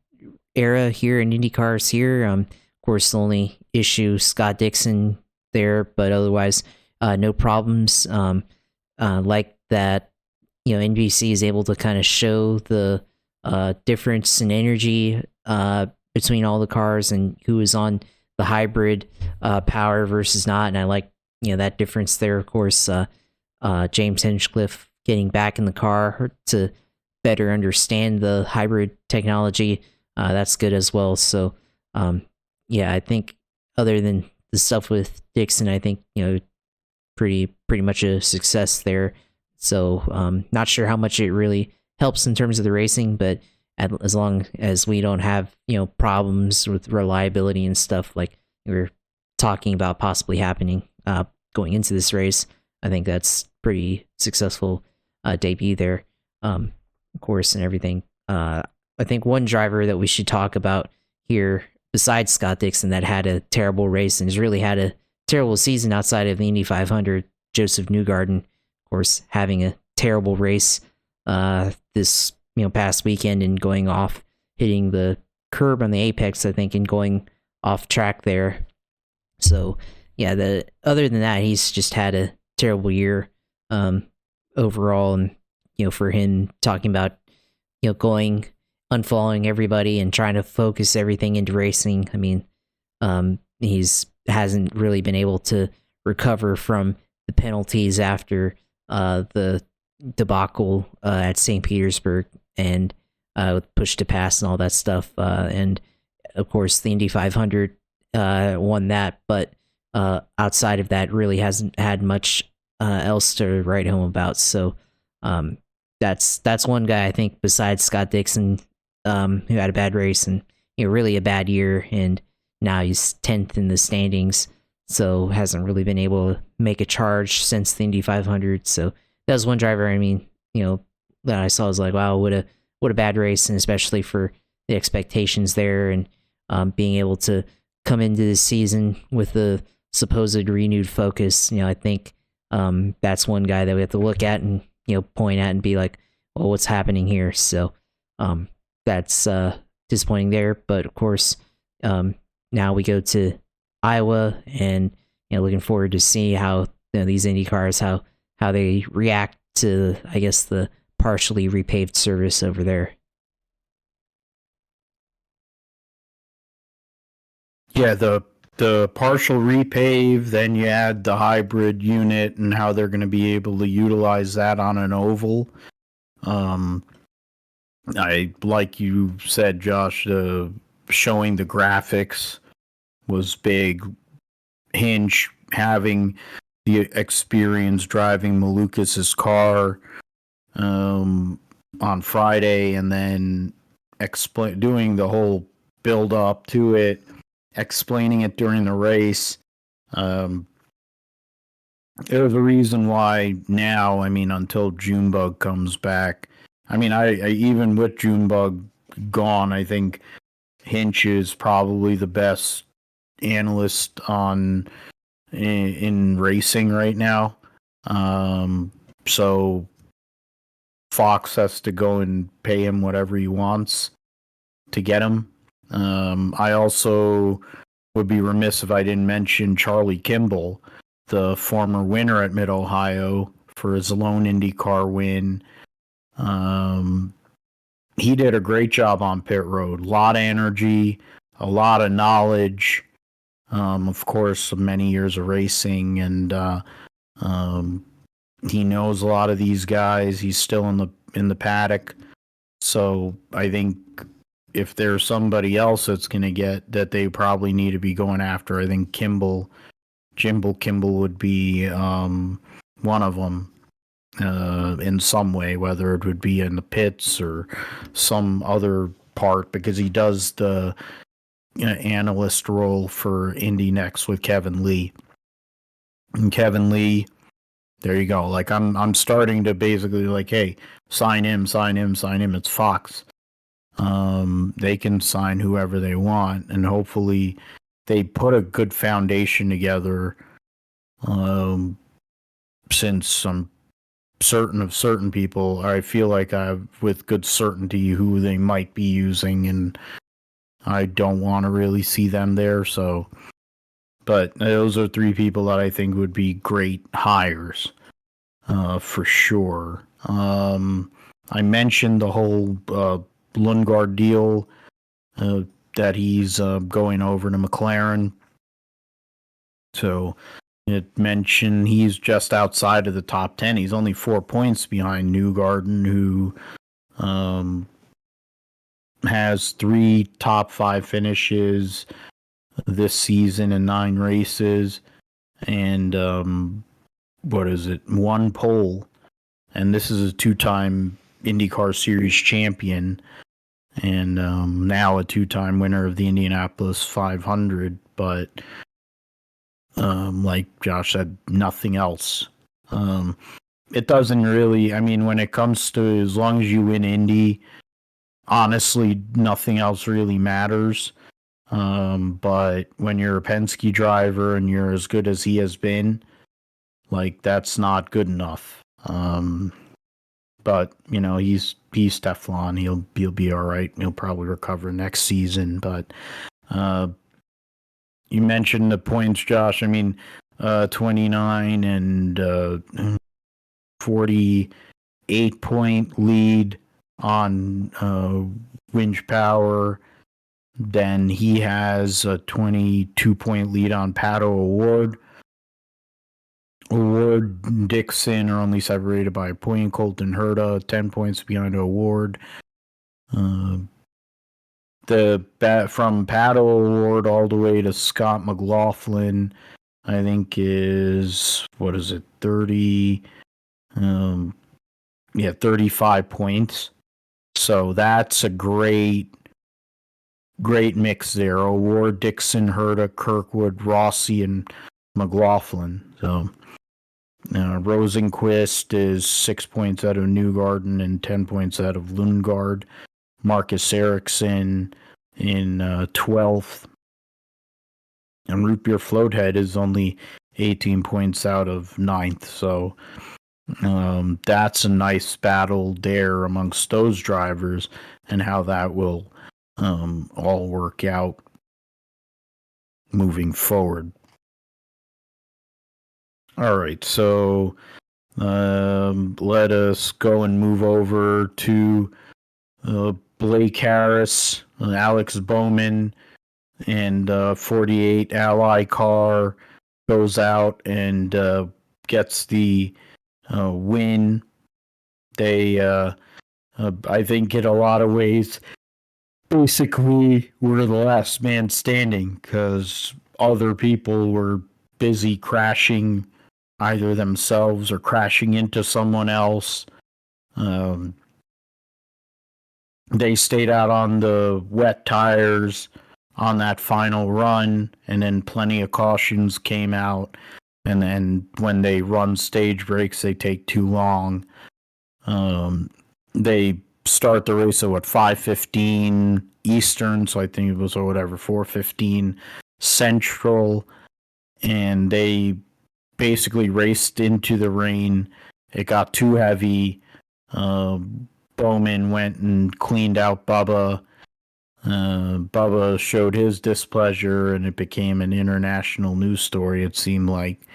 era here in IndyCar is here. Of course, the only issue, Scott Dixon there, but otherwise no problems. Like that, NBC is able to kind of show the difference in energy between all the cars and who is on the hybrid power versus not. And I like that difference there. Of course, James Hinchcliffe getting back in the car to better understand the hybrid technology. That's good as well. So I think other than the stuff with Dixon, I think pretty much a success there. So not sure how much it really helps in terms of the racing, but as long as we don't have problems with reliability and stuff like we were talking about possibly happening going into this race, I think that's pretty successful debut there, of course, and everything. I think one driver that we should talk about here, besides Scott Dixon, that had a terrible race and has really had a terrible season outside of the Indy 500, Joseph Newgarden, of course, having a terrible race this past weekend and going off, hitting the curb on the apex, I think, and going off track there. So yeah, other than that, he's just had a terrible year overall, and for him talking about unfollowing everybody and trying to focus everything into racing. I mean, he's hasn't really been able to recover from the penalties after the debacle at St. Petersburg and with push to pass and all that stuff. And of course, the Indy 500 won that, but outside of that, really hasn't had much else to write home about. So that's one guy I think besides Scott Dixon who had a bad race and really a bad year, and now he's 10th in the standings, so hasn't really been able to make a charge since the Indy 500. So that was one driver. I mean, that I saw was like, wow, what a bad race, and especially for the expectations there, and being able to come into this season with the supposed renewed focus. I think that's one guy that we have to look at and point at and be like, well, what's happening here? So that's disappointing there. But of course, now we go to Iowa, and looking forward to see how these Indy cars how they react to, I guess, the partially repaved surface over there. Yeah, the partial repave, then you add the hybrid unit and how they're going to be able to utilize that on an oval. I like you said, Josh, showing the graphics was big. Hinch having the experience driving Malukas' car on Friday, and then doing the whole build up to it, explaining it during the race. There's a reason why now, I mean, until Junebug comes back. I mean, I even with Junebug gone, I think Hinch is probably the best analyst in racing right now. So Fox has to go and pay him whatever he wants to get him. I also would be remiss if I didn't mention Charlie Kimball, the former winner at Mid-Ohio, for his lone IndyCar win. He did a great job on pit road. A lot of energy, a lot of knowledge, of course, many years of racing, and he knows a lot of these guys. He's still in the paddock, so I think if there's somebody else that's going to get that they probably need to be going after, I think Jimbo Kimball would be one of them in some way, whether it would be in the pits or some other part, because he does the analyst role for Indy Next with Kevin Lee. And Kevin Lee, there you go. Like I'm starting to basically like, hey, sign him. It's Fox. They can sign whoever they want, and hopefully they put a good foundation together. Since I'm certain of certain people, I feel like I've with good certainty who they might be using, and I don't want to really see them there. So, but those are three people that I think would be great hires, for sure. I mentioned the whole Lundgaard deal, that he's going over to McLaren. So it mentioned he's just outside of the top 10. He's only 4 points behind Newgarden, who has 3 top 5 finishes this season in 9 races, and 1 pole. and this is a 2-time IndyCar Series champion, and now a 2-time winner of the Indianapolis 500. But like Josh said, nothing else. It doesn't really. I mean, when it comes to as long as you win Indy, honestly, nothing else really matters. But when you're a Penske driver and you're as good as he has been, like, that's not good enough. But you know, he's Teflon. He'll be all right. He'll probably recover next season. But you mentioned the points, Josh. I mean, 29 and 48-point lead on winch power. Then he has a 22-point lead on Pato O'Ward. O'Ward and Dixon are only separated by a point. Colton Herta 10 points behind O'Ward. The bat from Pato O'Ward all the way to Scott McLaughlin, I think is 30? 35 points. So that's a great mix there. O'Ward, Dixon, Herta, Kirkwood, Rossi, and McLaughlin. So Rosenquist is 6 points out of Newgarden and 10 points out of Lundgaard. Marcus Ericsson in 12th. And Root Beer Floathead is only 18 points out of 9th. So that's a nice battle there amongst those drivers, and how that will all work out moving forward. All right, so let us go and move over to Blake Harris, Alex Bowman, and 48 Ally car goes out and gets the win. They, I think, in a lot of ways, basically were the last man standing because other people were busy crashing either themselves or crashing into someone else. They stayed out on the wet tires on that final run, and then plenty of cautions came out. And then when they run stage breaks, they take too long. They start the race at 5:15 Eastern, so I think it was 4:15 Central, and they basically raced into the rain. It got too heavy. Bowman went and cleaned out Bubba. Bubba showed his displeasure, and it became an international news story, it seemed like.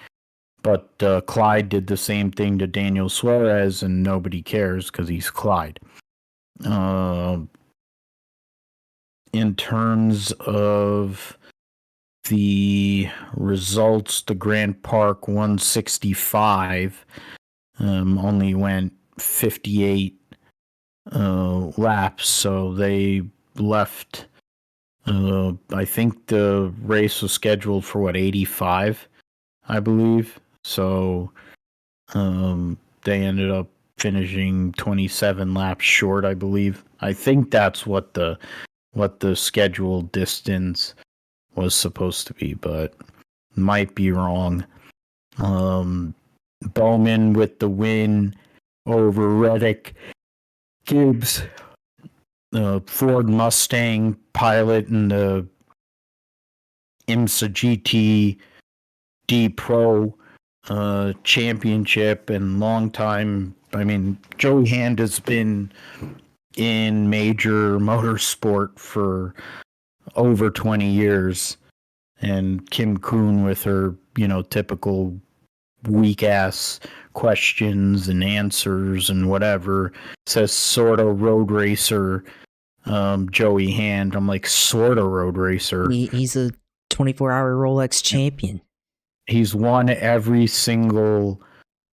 But Clyde did the same thing to Daniel Suarez, and nobody cares because he's Clyde. In terms of the results, the Grant Park 165 only went 58 laps, so they left. I think the race was scheduled for 85, I believe. So they ended up finishing 27 laps short, I believe. I think that's what the scheduled distance was supposed to be, but might be wrong. Bowman with the win over Reddick. Gibbs, Ford Mustang pilot in the IMSA GT D Pro championship, and long time. I mean, Joey Hand has been in major motorsport for over 20 years, and Kim Kuhn with her, typical weak ass questions and answers and whatever, says sort of road racer Joey Hand. I'm like, sort of road racer. He's a 24-hour Rolex champion. He's won every single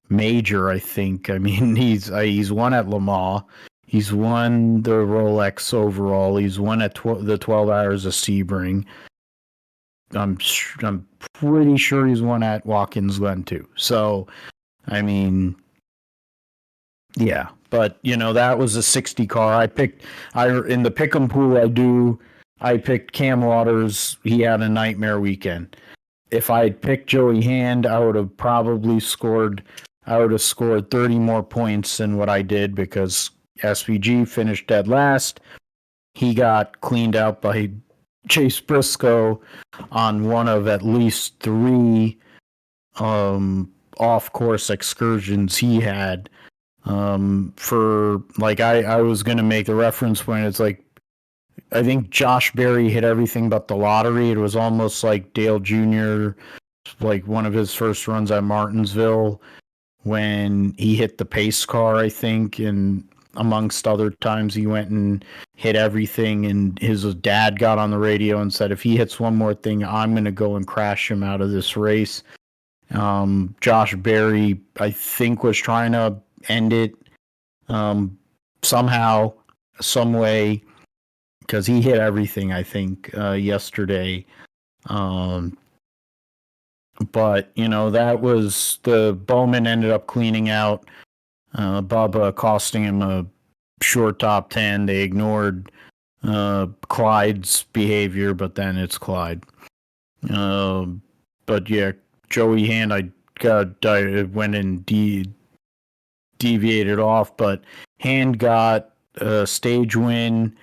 major, I think. I mean, he's won at Le Mans. He's won the Rolex overall. He's won at the 12 Hours of Sebring. I'm pretty sure he's won at Watkins Glen too. So, I mean, Yeah, but that was a 60 car. In the pick'em pool I picked Cam Waters. He had a nightmare weekend. If I had picked Joey Hand, I would have scored 30 more points than what I did because SVG finished dead last. He got cleaned out by Chase Briscoe on one of at least three off course excursions he had. For like I was gonna make the reference point. It's like I think Josh Berry hit everything but the lottery. It was almost like Dale Jr., like one of his first runs at Martinsville when he hit the pace car, I think, and amongst other times he went and hit everything, and his dad got on the radio and said, if he hits one more thing, I'm going to go and crash him out of this race. Josh Berry, I think, was trying to end it somehow, some way, because he hit everything, I think, yesterday. But, that was the Bowman ended up cleaning out Bubba, costing him a short top 10. They ignored Clyde's behavior, but then it's Clyde. But yeah, Joey Hand, I went and deviated off, but Hand got a stage win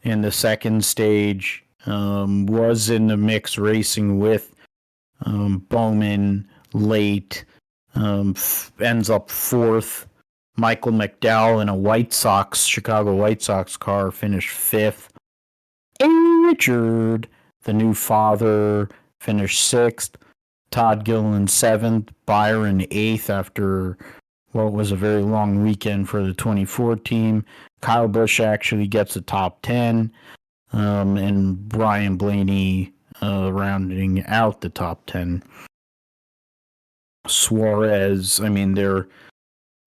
in the second stage, was in the mix racing with Bowman late, ends up fourth. Michael McDowell in a Chicago White Sox car finished fifth. Richard, the new father, finished sixth. Todd Gilliland seventh. Byron eighth after what was a very long weekend for the 24 team. Kyle Busch actually gets a top 10. And Brian Blaney rounding out the top 10. Suarez, I mean, they're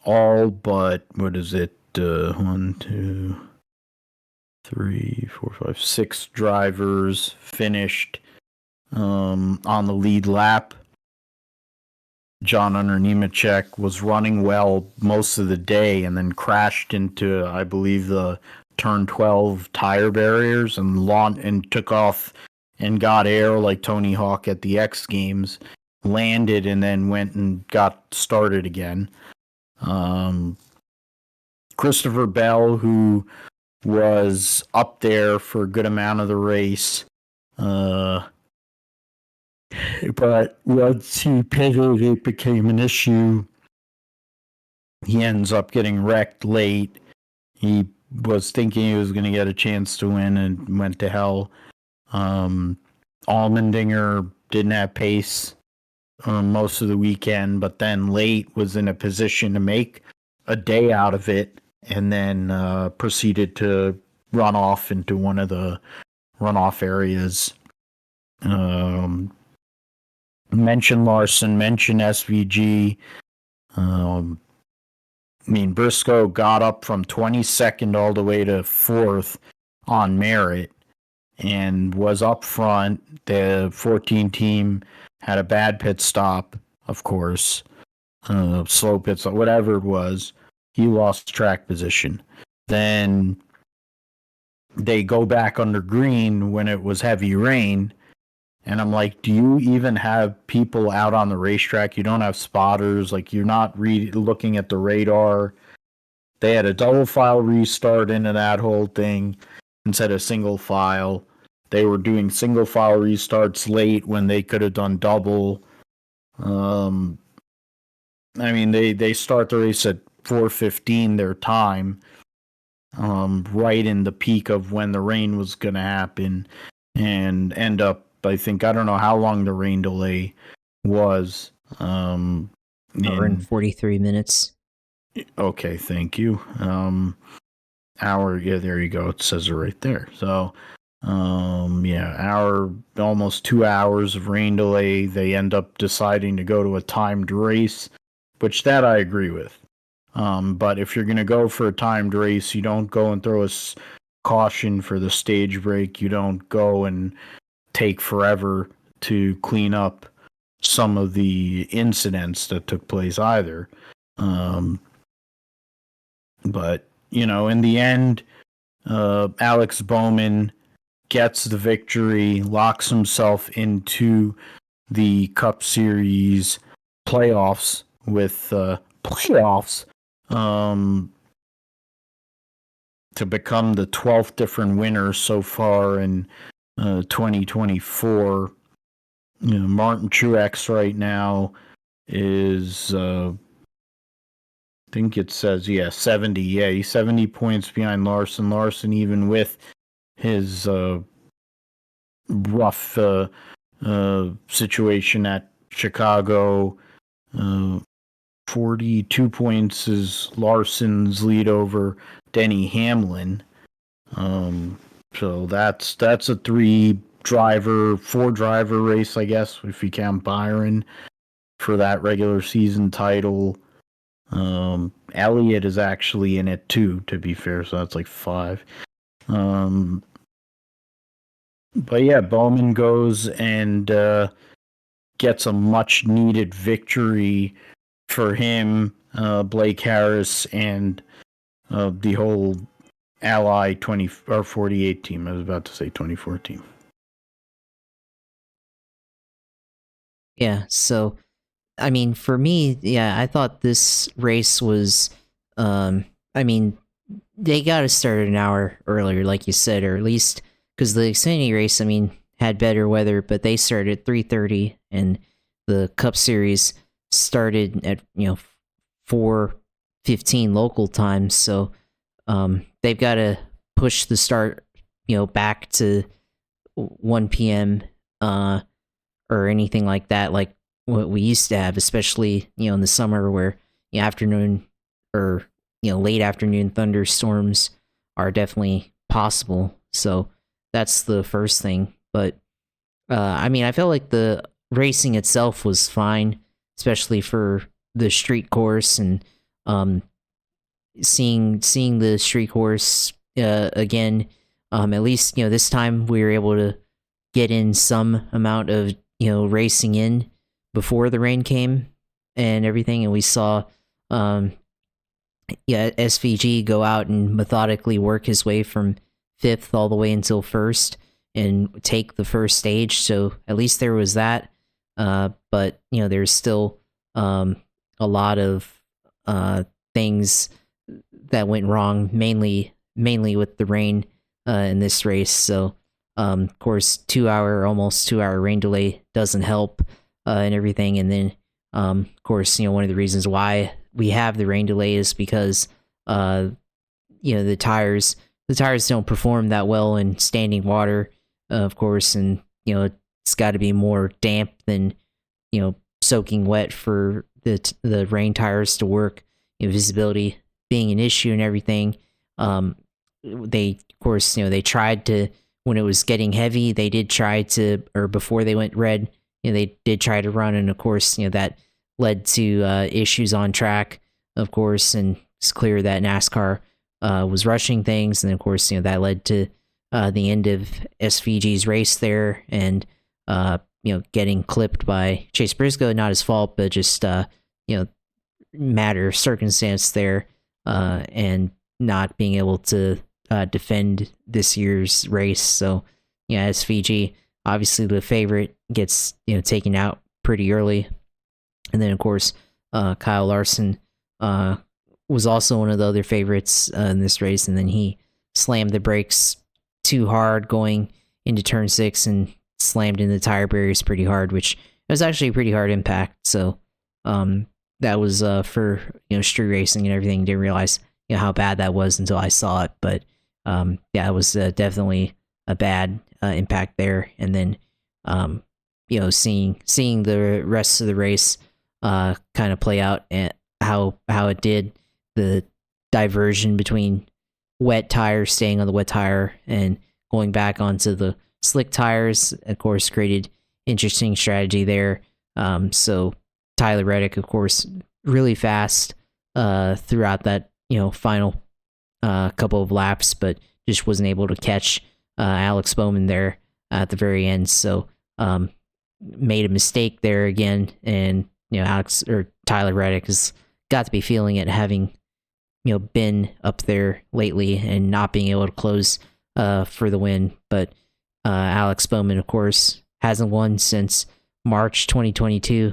all but, what is it? 1, 2, 3, 4, 5, 6 drivers finished on the lead lap. John Hunter Nemechek was running well most of the day and then crashed into, I believe, the turn 12 tire barriers and took off and got air like Tony Hawk at the X Games, landed and then went and got started again. Christopher Bell, who was up there for a good amount of the race, but once he pitted, it became an issue. He ends up getting wrecked late. He was thinking he was going to get a chance to win and went to hell. Allmendinger didn't have pace most of the weekend, but then late was in a position to make a day out of it, and then proceeded to run off into one of the runoff areas. Mention Larson, mention SVG. Briscoe got up from 22nd all the way to 4th on merit and was up front. The 14 team had a bad pit stop, of course, slow pit stop, whatever it was. He lost track position. Then they go back under green when it was heavy rain. And I'm like, do you even have people out on the racetrack? You don't have spotters. Like, you're not looking at the radar. They had a double file restart into that whole thing instead of single file. They were doing single file restarts late when they could have done double. They start the race at 4:15 their time, right in the peak of when the rain was going to happen, and end up, I don't know how long the rain delay was. Hour and 43 minutes. Okay, thank you. Hour, yeah, there you go. It says it right there. So, hour, almost 2 hours of rain delay. They end up deciding to go to a timed race, which that I agree with. But if you're going to go for a timed race, you don't go and throw a caution for the stage break. You don't go and take forever to clean up some of the incidents that took place either. But, in the end, Alex Bowman gets the victory, locks himself into the Cup Series playoffs with to become the 12th different winner so far in 2024. Martin Truex right now is, I think it says, 70. Yeah, he's 70 points behind Larson. Larson, even with his rough situation at Chicago, 42 points is Larson's lead over Denny Hamlin. So that's a 4-driver race, I guess, if you count Byron for that regular season title. Elliott is actually in it too, to be fair, so that's like 5. But yeah, Bowman goes and gets a much needed victory for him, Blake Harris, and the whole Ally 48 team. I was about to say 24 team. Yeah, so I mean, for me, I thought this race was they got to start an hour earlier, like you said, or at least because the Xfinity race, had better weather, but they started at 3:30, and the Cup Series started at 4:15 local time. So they've got to push the start back to 1 p.m. Or anything like that, like what we used to have, especially in the summer where afternoon or late afternoon thunderstorms are definitely possible. So that's the first thing. But I felt like the racing itself was fine, especially for the street course, and seeing the street course again. At least this time we were able to get in some amount of racing in before the rain came and everything, and we saw SVG go out and methodically work his way from 5th all the way until 1st and take the first stage. So at least there was that, but there's still a lot of things that went wrong, mainly with the rain in this race. So of course, almost 2 hour rain delay doesn't help and everything. And then, of course, one of the reasons why we have the rain delay is because, the tires don't perform that well in standing water, of course. And, it's got to be more damp than, soaking wet for the rain tires to work, visibility being an issue and everything. They tried to, when it was getting heavy, they did try to, or before they went red, they did try to run, and of course, that led to issues on track, of course, and it's clear that NASCAR was rushing things, and of course, that led to the end of SVG's race there, and getting clipped by Chase Briscoe, not his fault, but just matter of circumstance there, and not being able to defend this year's race. So SVG, obviously the favorite, gets taken out pretty early, and then of course Kyle Larson was also one of the other favorites in this race, and then he slammed the brakes too hard going into turn 6 and slammed into the tire barriers pretty hard, which was actually a pretty hard impact. So that was for street racing and everything. Didn't realize how bad that was until I saw it, but it was definitely a bad impact there. And then seeing the rest of the race kind of play out, and how it did, the diversion between wet tires, staying on the wet tire and going back onto the slick tires, of course, created interesting strategy there. So Tyler Reddick, of course, really fast throughout that final couple of laps, but just wasn't able to catch Alex Bowman there at the very end. So made a mistake there again, and Tyler Reddick has got to be feeling it, having been up there lately and not being able to close for the win. But Alex Bowman, of course, hasn't won since March 2022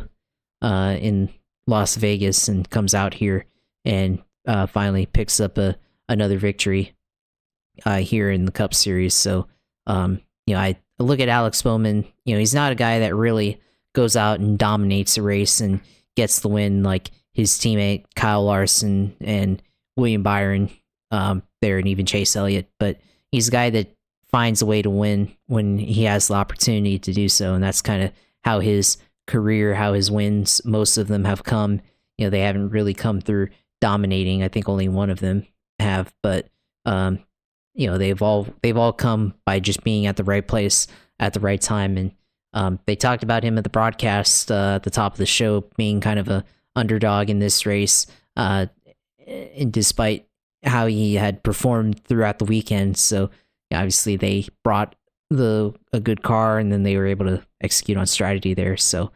in Las Vegas, and comes out here and finally picks up another victory here in the Cup Series. So, I look at Alex Bowman. He's not a guy that really goes out and dominates a race and gets the win like his teammate Kyle Larson and William Byron there, and even Chase Elliott. But he's a guy that finds a way to win when he has the opportunity to do so, and that's kind of how his career, how his wins, most of them have come. They haven't really come through dominating. I think only one of them have, but they've all come by just being at the right place at the right time. And they talked about him at the broadcast at the top of the show being kind of a underdog in this race, and despite how he had performed throughout the weekend. So obviously they brought a good car, and then they were able to execute on strategy there. So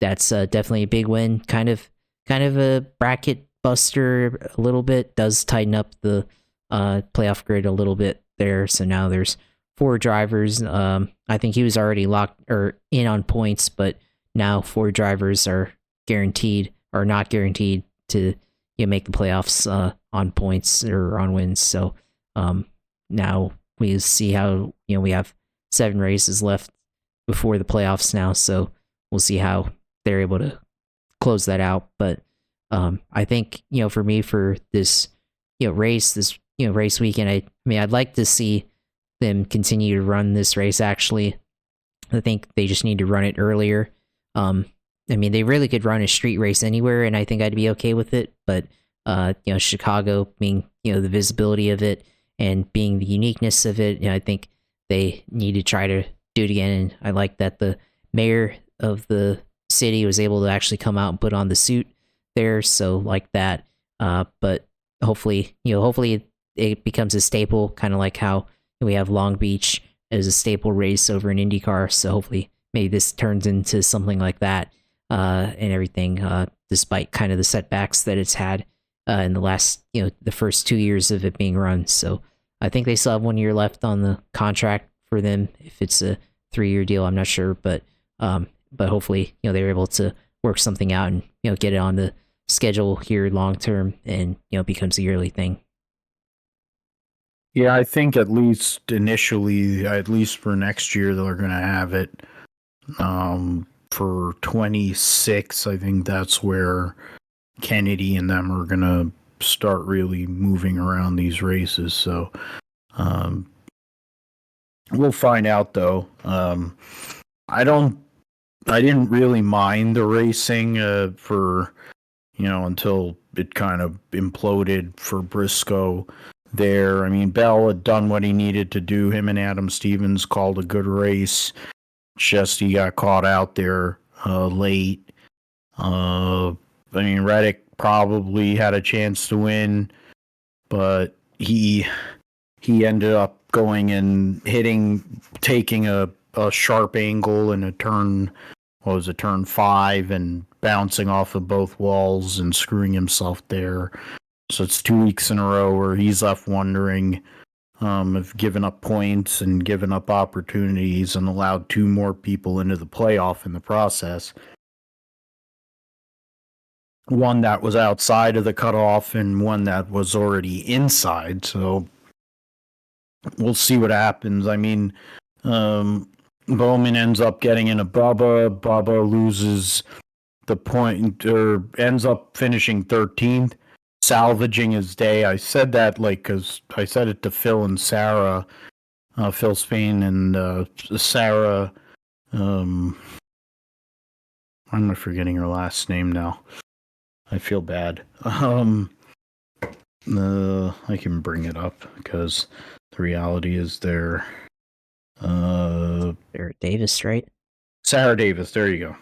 that's definitely a big win. Kind of a bracket buster a little bit. Does tighten up the playoff grid a little bit there. So now there's 4 drivers. I think he was already locked or in on points, but now 4 drivers are guaranteed or not guaranteed to make the playoffs on points or on wins. So now we see how we have 7 races left before the playoffs now. So we'll see how they're able to close that out. But I think for me, for this race weekend, I mean I'd like to see them continue to run this race. Actually, I think they just need to run it earlier. I mean, they really could run a street race anywhere, and I think I'd be okay with it. But Chicago being the visibility of it and being the uniqueness of it, I think they need to try to do it again. And I like that the mayor of the city was able to actually come out and put on the suit there. So like that. But hopefully it becomes a staple, kind of like how we have Long Beach as a staple race over in IndyCar. So hopefully maybe this turns into something like that and everything, despite kind of the setbacks that it's had in the last, the first 2 years of it being run. So I think they still have 1 year left on the contract for them. If it's a 3-year deal, I'm not sure, but hopefully, they were able to work something out and, get it on the schedule here long term, and, becomes a yearly thing. Yeah, I think at least initially, at least for next year, they're going to have it for 26. I think that's where Kennedy and them are going to start really moving around these races. So we'll find out, though. I didn't really mind the racing for, until it kind of imploded for Briscoe there. I mean, Bell had done what he needed to do. Him and Adam Stevens called a good race. Just he got caught out there late. I mean, Reddick probably had a chance to win, but he ended up going and taking a sharp angle in a turn, turn 5, and bouncing off of both walls and screwing himself there. So it's 2 weeks in a row where he's left wondering if giving up points and giving up opportunities, and allowed 2 more people into the playoff in the process. One that was outside of the cutoff and one that was already inside. So we'll see what happens. I mean, Bowman ends up getting into Bubba. Bubba loses the point, or ends up finishing 13th, salvaging his day. I said that because I said it to Phil and Sarah, Phil Spain and Sarah. I'm not forgetting her last name now. I feel bad. I can bring it up because the reality is there. Sarah Davis, right? Sarah Davis, there you go.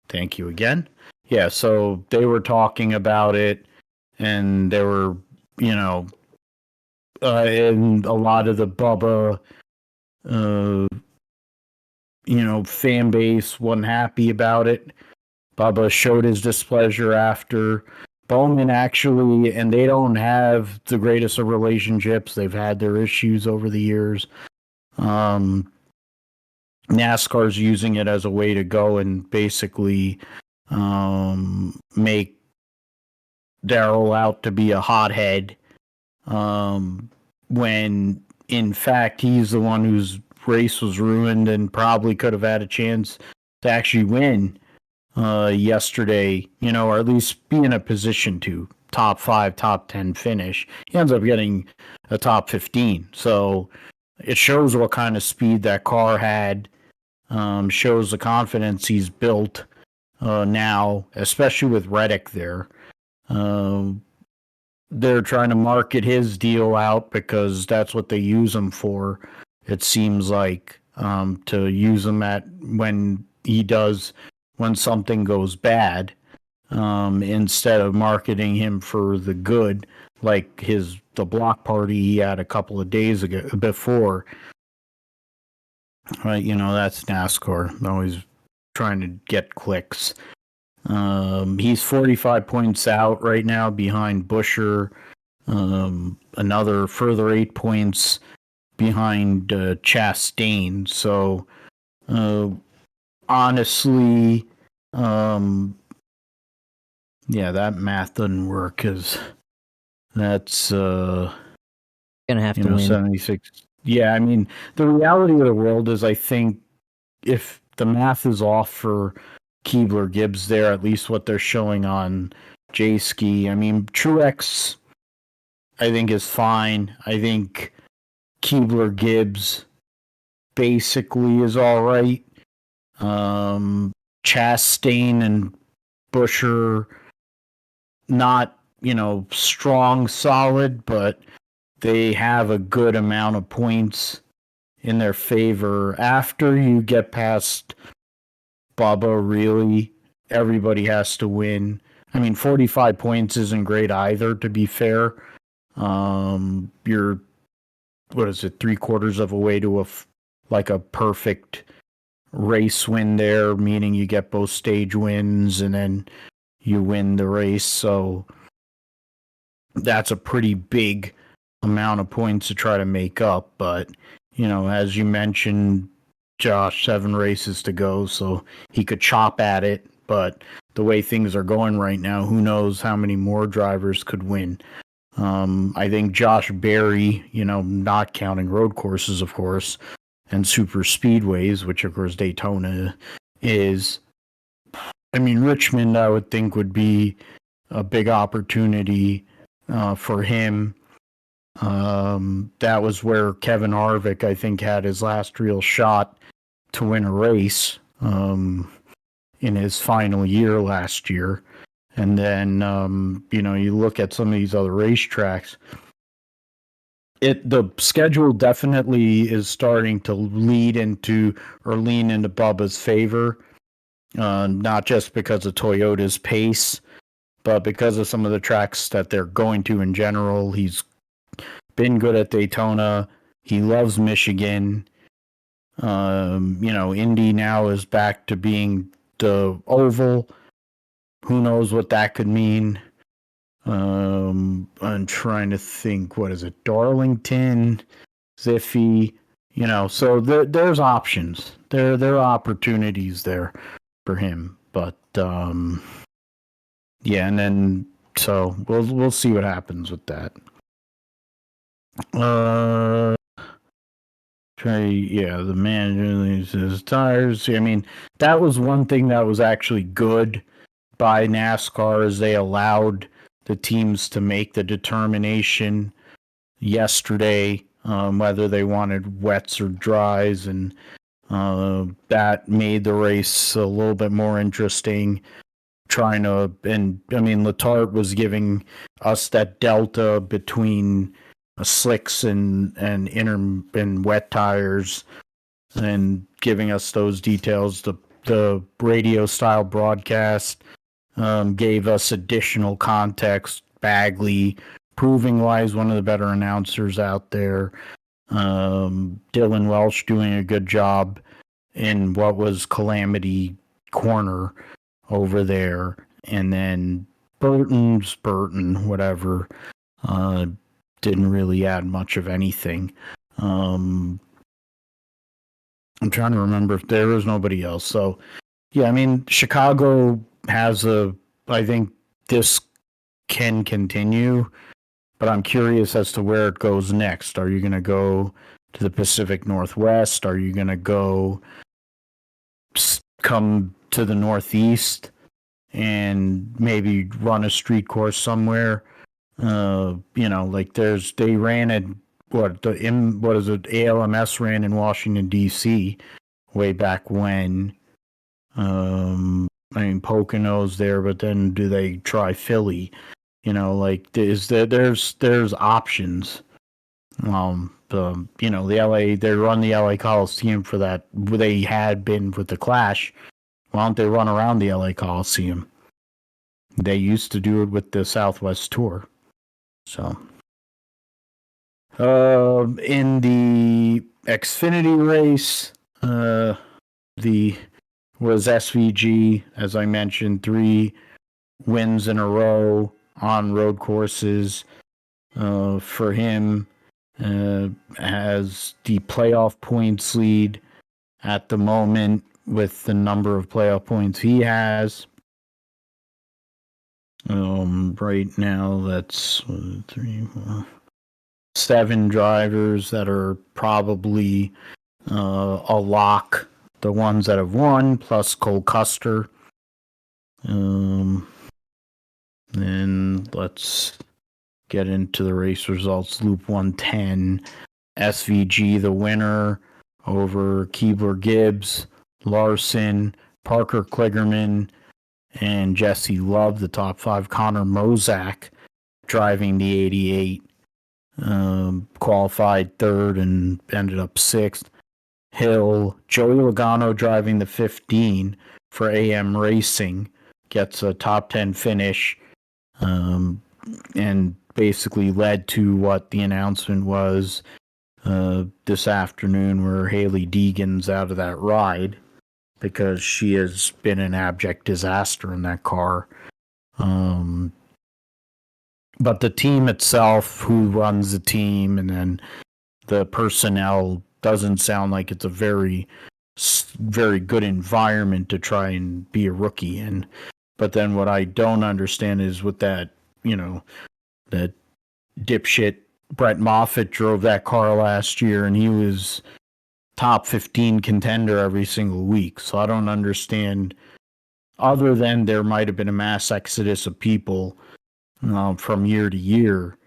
Thank you again. Yeah, so they were talking about it, and they were, and a lot of the Bubba, fan base wasn't happy about it. Bubba showed his displeasure after. Bowman actually, and they don't have the greatest of relationships. They've had their issues over the years. NASCAR's using it as a way to go and basically make Darrell out to be a hothead, when in fact he's the one whose race was ruined and probably could have had a chance to actually win yesterday, or at least be in a position to top 5, top 10 finish. He ends up getting a top 15. So it shows what kind of speed that car had, shows the confidence he's built now, especially with Reddick there. They're trying to market his deal out because that's what they use him for. It seems like, to use him at when something goes bad, instead of marketing him for the good, like the block party he had a couple of days ago before. Right, that's NASCAR. Always trying to get clicks. He's 45 points out right now behind Buescher. Another further 8 points behind Chastain. So, honestly, that math doesn't work because that's gonna have to win 76. Yeah, I mean, the reality of the world is, I think if the math is off for Keebler Gibbs there, at least what they're showing on J-Ski. I mean, Truex, I think, is fine. I think Keebler Gibbs basically is all right. Chastain and Buescher, not, strong, solid, but they have a good amount of points in their favor. After you get past Bubba, really, everybody has to win. I mean, 45 points isn't great either, to be fair. You're, 3/4 of a way to a perfect race win there, meaning you get both stage wins and then you win the race. So that's a pretty big amount of points to try to make up. But, as you mentioned, Josh, 7 races to go, so he could chop at it. But the way things are going right now, who knows how many more drivers could win. I think Josh Berry, not counting road courses, of course, and super speedways, which of course Daytona is. I mean, Richmond, I would think, would be a big opportunity for him. That was where Kevin Harvick, I think, had his last real shot to win a race in his final year last year. And then, you look at some of these other racetracks. The schedule definitely is starting to lean into Bubba's favor, not just because of Toyota's pace, but because of some of the tracks that they're going to in general. He's been good at Daytona. He loves Michigan. Indy now is back to being the oval. Who knows what that could mean? I'm trying to think. What is it? Darlington, Ziffy. So there's options. There are opportunities there for him. But and then so we'll see what happens with that. The manager leaves his tires. I mean, that was one thing that was actually good by NASCAR, is they allowed the teams to make the determination yesterday whether they wanted wets or dries, and that made the race a little bit more interesting. Letarte was giving us that delta between slicks and wet tires, and giving us those details. The radio style broadcast gave us additional context. Bagley, proving wise, one of the better announcers out there. Dylan Welsh doing a good job in what was Calamity Corner over there. And then Burton, whatever, didn't really add much of anything. I'm trying to remember if there was nobody else. So, yeah, I mean, Chicago has I think this can continue, but I'm curious as to where it goes next. Are you going to go to the Pacific Northwest? Are you going to come to the Northeast and maybe run a street course somewhere? Like they ran at what is it? ALMS ran in Washington D.C. way back when. I mean, Pocono's there, but then do they try Philly? There's options. The LA, they run the LA Coliseum for that. They had been with the Clash. Why don't they run around the LA Coliseum? They used to do it with the Southwest Tour. So, in the Xfinity race, was SVG, as I mentioned, 3 wins in a row on road courses. For him, has the playoff points lead at the moment with the number of playoff points he has. Right now, that's 3, 4, 7 drivers that are probably a lock. The ones that have won, plus Cole Custer. Then let's get into the race results. Loop 110, SVG the winner over Keebler Gibbs, Larson, Parker Kligerman, and Jesse Love, the top 5. Connor Mozak driving the 88, qualified 3rd and ended up 6th. Hill, Joey Logano driving the 15 for AM Racing, gets a top 10 finish, and basically led to what the announcement was this afternoon, where Haley Deegan's out of that ride because she has been an abject disaster in that car. But the team itself, who runs the team, and then the personnel, doesn't sound like it's a very, very good environment to try and be a rookie in. But then what I don't understand is with that, that dipshit Brett Moffitt drove that car last year, and he was top 15 contender every single week. So I don't understand, other than there might have been a mass exodus of people from year to year,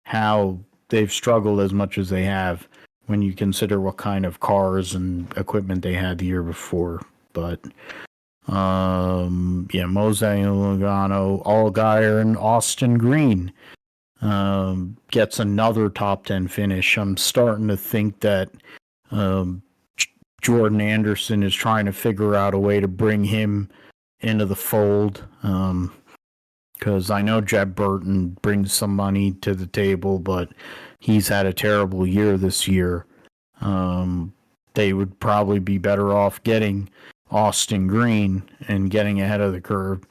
how they've struggled as much as they have when you consider what kind of cars and equipment they had the year before. But Mozart and Logano, Allgaier, and Austin Green gets another top 10 finish. I'm starting to think that Jordan Anderson is trying to figure out a way to bring him into the fold, because I know Jeb Burton brings some money to the table, but he's had a terrible year this year. They would probably be better off getting Austin Green and getting ahead of the curve,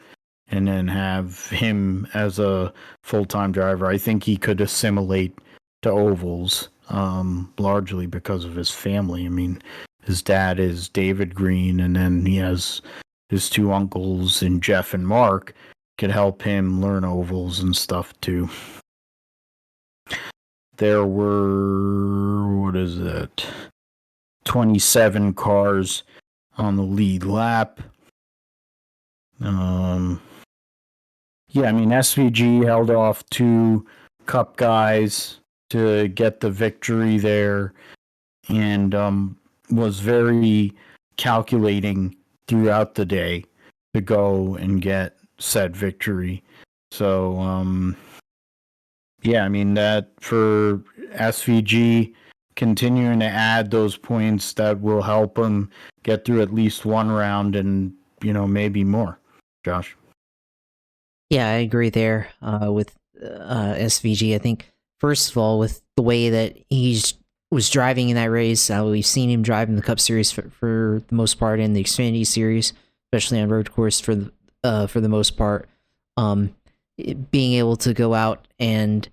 and then have him as a full-time driver. I think he could assimilate to ovals, largely because of his family. I mean, his dad is David Green, and then he has his 2 uncles, and Jeff and Mark could help him learn ovals and stuff too. There were, 27 cars on the lead lap. SVG held off 2 Cup guys to get the victory there, and was very calculating throughout the day to go and get said victory. So, that for SVG, continuing to add those points that will help him get through at least one round and, maybe more. Josh? Yeah, I agree there with SVG. I think, first of all, with the way that he was driving in that race, we've seen him drive in the Cup Series for the most part, in the Xfinity Series, especially on road course for the most part. being able to go out and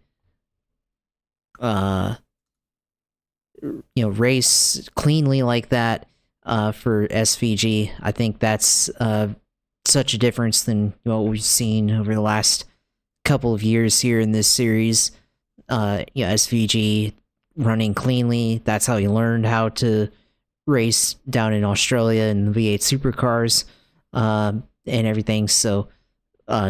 race cleanly like that for SVG. I think that's such a difference than what we've seen over the last couple of years here in this series. SVG running cleanly. That's how he learned how to race down in Australia in the V8 supercars and everything. So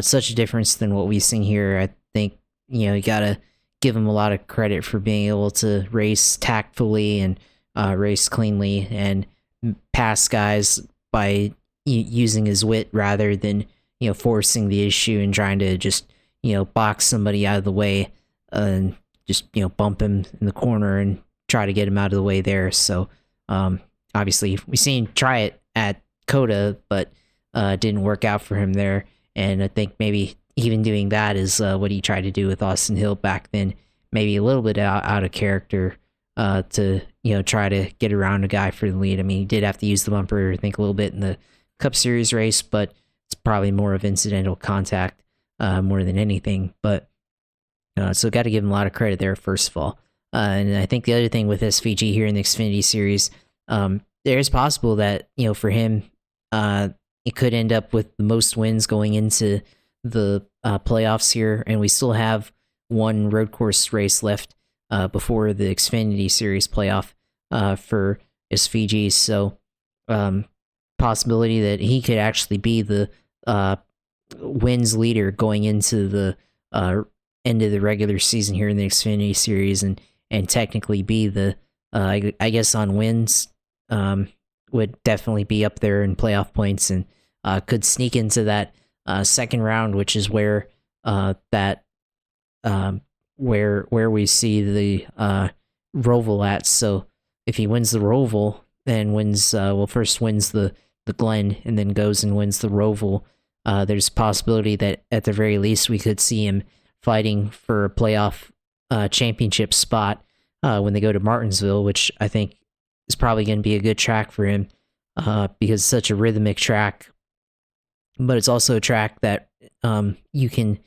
such a difference than what we've seen here. I think you gotta give him a lot of credit for being able to race tactfully and race cleanly and pass guys by using his wit rather than forcing the issue and trying to just box somebody out of the way and just bump him in the corner and try to get him out of the way there. So obviously we've seen him try it at Coda, but it didn't work out for him there. And I think maybe even doing that is what he tried to do with Austin Hill back then, maybe a little bit out of character to try to get around a guy for the lead. I mean, he did have to use the bumper, I think, a little bit in the Cup Series race, but it's probably more of incidental contact more than anything. But so got to give him a lot of credit there, first of all. And I think the other thing with SVG here in the Xfinity Series, there's possible that for him, it could end up with the most wins going into the playoffs here, and we still have one road course race left before the Xfinity Series playoff for SVG. So possibility that he could actually be the wins leader going into the end of the regular season here in the Xfinity Series, and technically be the I guess on wins would definitely be up there in playoff points, and could sneak into that second round, which is where where we see the Roval at. So if he wins the Roval, then first wins the Glen, and then goes and wins the Roval, there's a possibility that at the very least we could see him fighting for a playoff championship spot when they go to Martinsville, which I think is probably going to be a good track for him because it's such a rhythmic track, but it's also a track that you can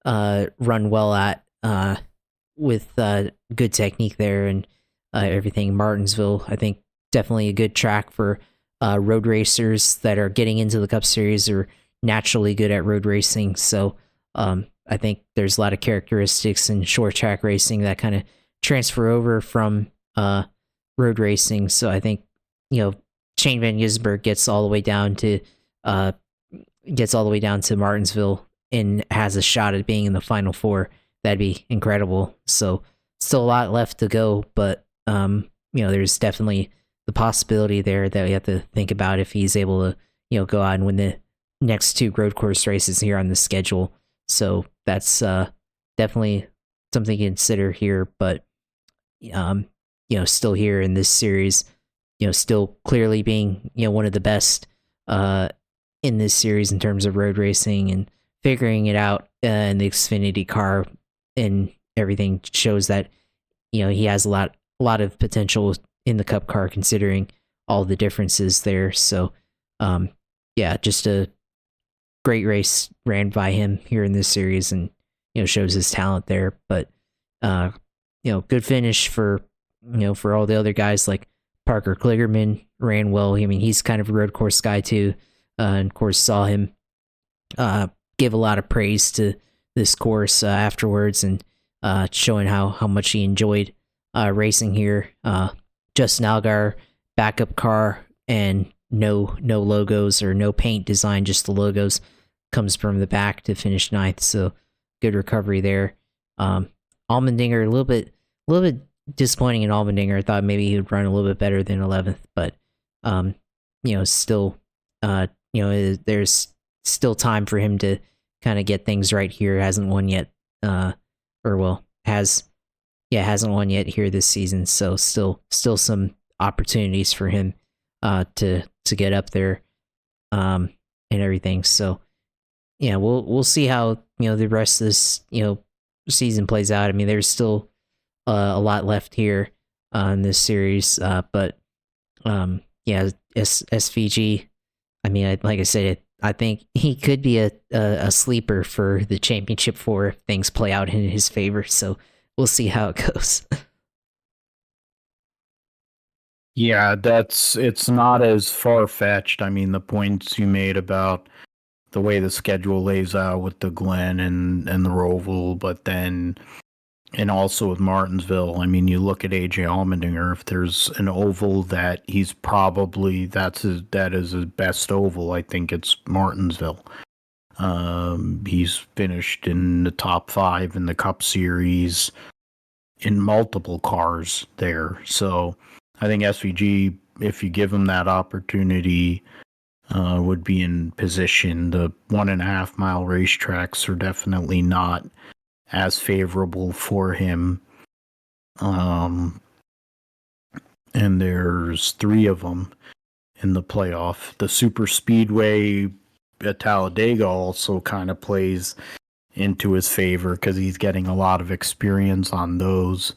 run well at with good technique there and everything. Martinsville, I think, definitely a good track for road racers that are getting into the Cup Series or naturally good at road racing. So I think there's a lot of characteristics in short track racing that kind of transfer over from road racing. So I think Shane Van Gisbergen gets all the way down to Martinsville and has a shot at being in the Final Four. That'd be incredible. So still a lot left to go, but there's definitely the possibility there that we have to think about if he's able to go out and win the next two road course races here on the schedule. So that's definitely something to consider here. But still here in this series, still clearly being one of the best in this series in terms of road racing and figuring it out in the Xfinity car and everything shows that he has a lot of potential in the Cup car considering all the differences there. So just a great race ran by him here in this series, and shows his talent there. But good finish for all the other guys. Like Parker Kligerman ran well. I mean, he's kind of a road course guy too, and of course saw him give a lot of praise to this course afterwards, and showing how much he enjoyed racing here. Justin Allgaier backup car and no logos or no paint design, just the logos, comes from the back to finish ninth. So good recovery there. Allmendinger, a little bit disappointing in Allmendinger. I thought maybe he would run a little bit better than 11th, but still there's still time for him to kind of get things right here. Hasn't won yet, hasn't won yet here this season. So still some opportunities for him to get up there and everything. So we'll see how the rest of this season plays out. I mean, there's still a lot left here in this series, but SVG. I mean, like I said, I think he could be a sleeper for the championship 4 if things play out in his favor. So we'll see how it goes. Yeah, it's not as far fetched. I mean, the points you made about the way the schedule lays out with the Glen and the Roval, but then and also with Martinsville. I mean, you look at AJ Allmendinger. If there's an oval that he's probably that is his best oval, I think it's Martinsville. He's finished in the top 5 in the Cup Series in multiple cars there. So I think SVG, if you give him that opportunity, would be in position. The 1.5 mile racetracks are definitely not as favorable for him. And there's 3 of them in the playoff. The super speedway at Talladega also kind of plays into his favor because he's getting a lot of experience on those,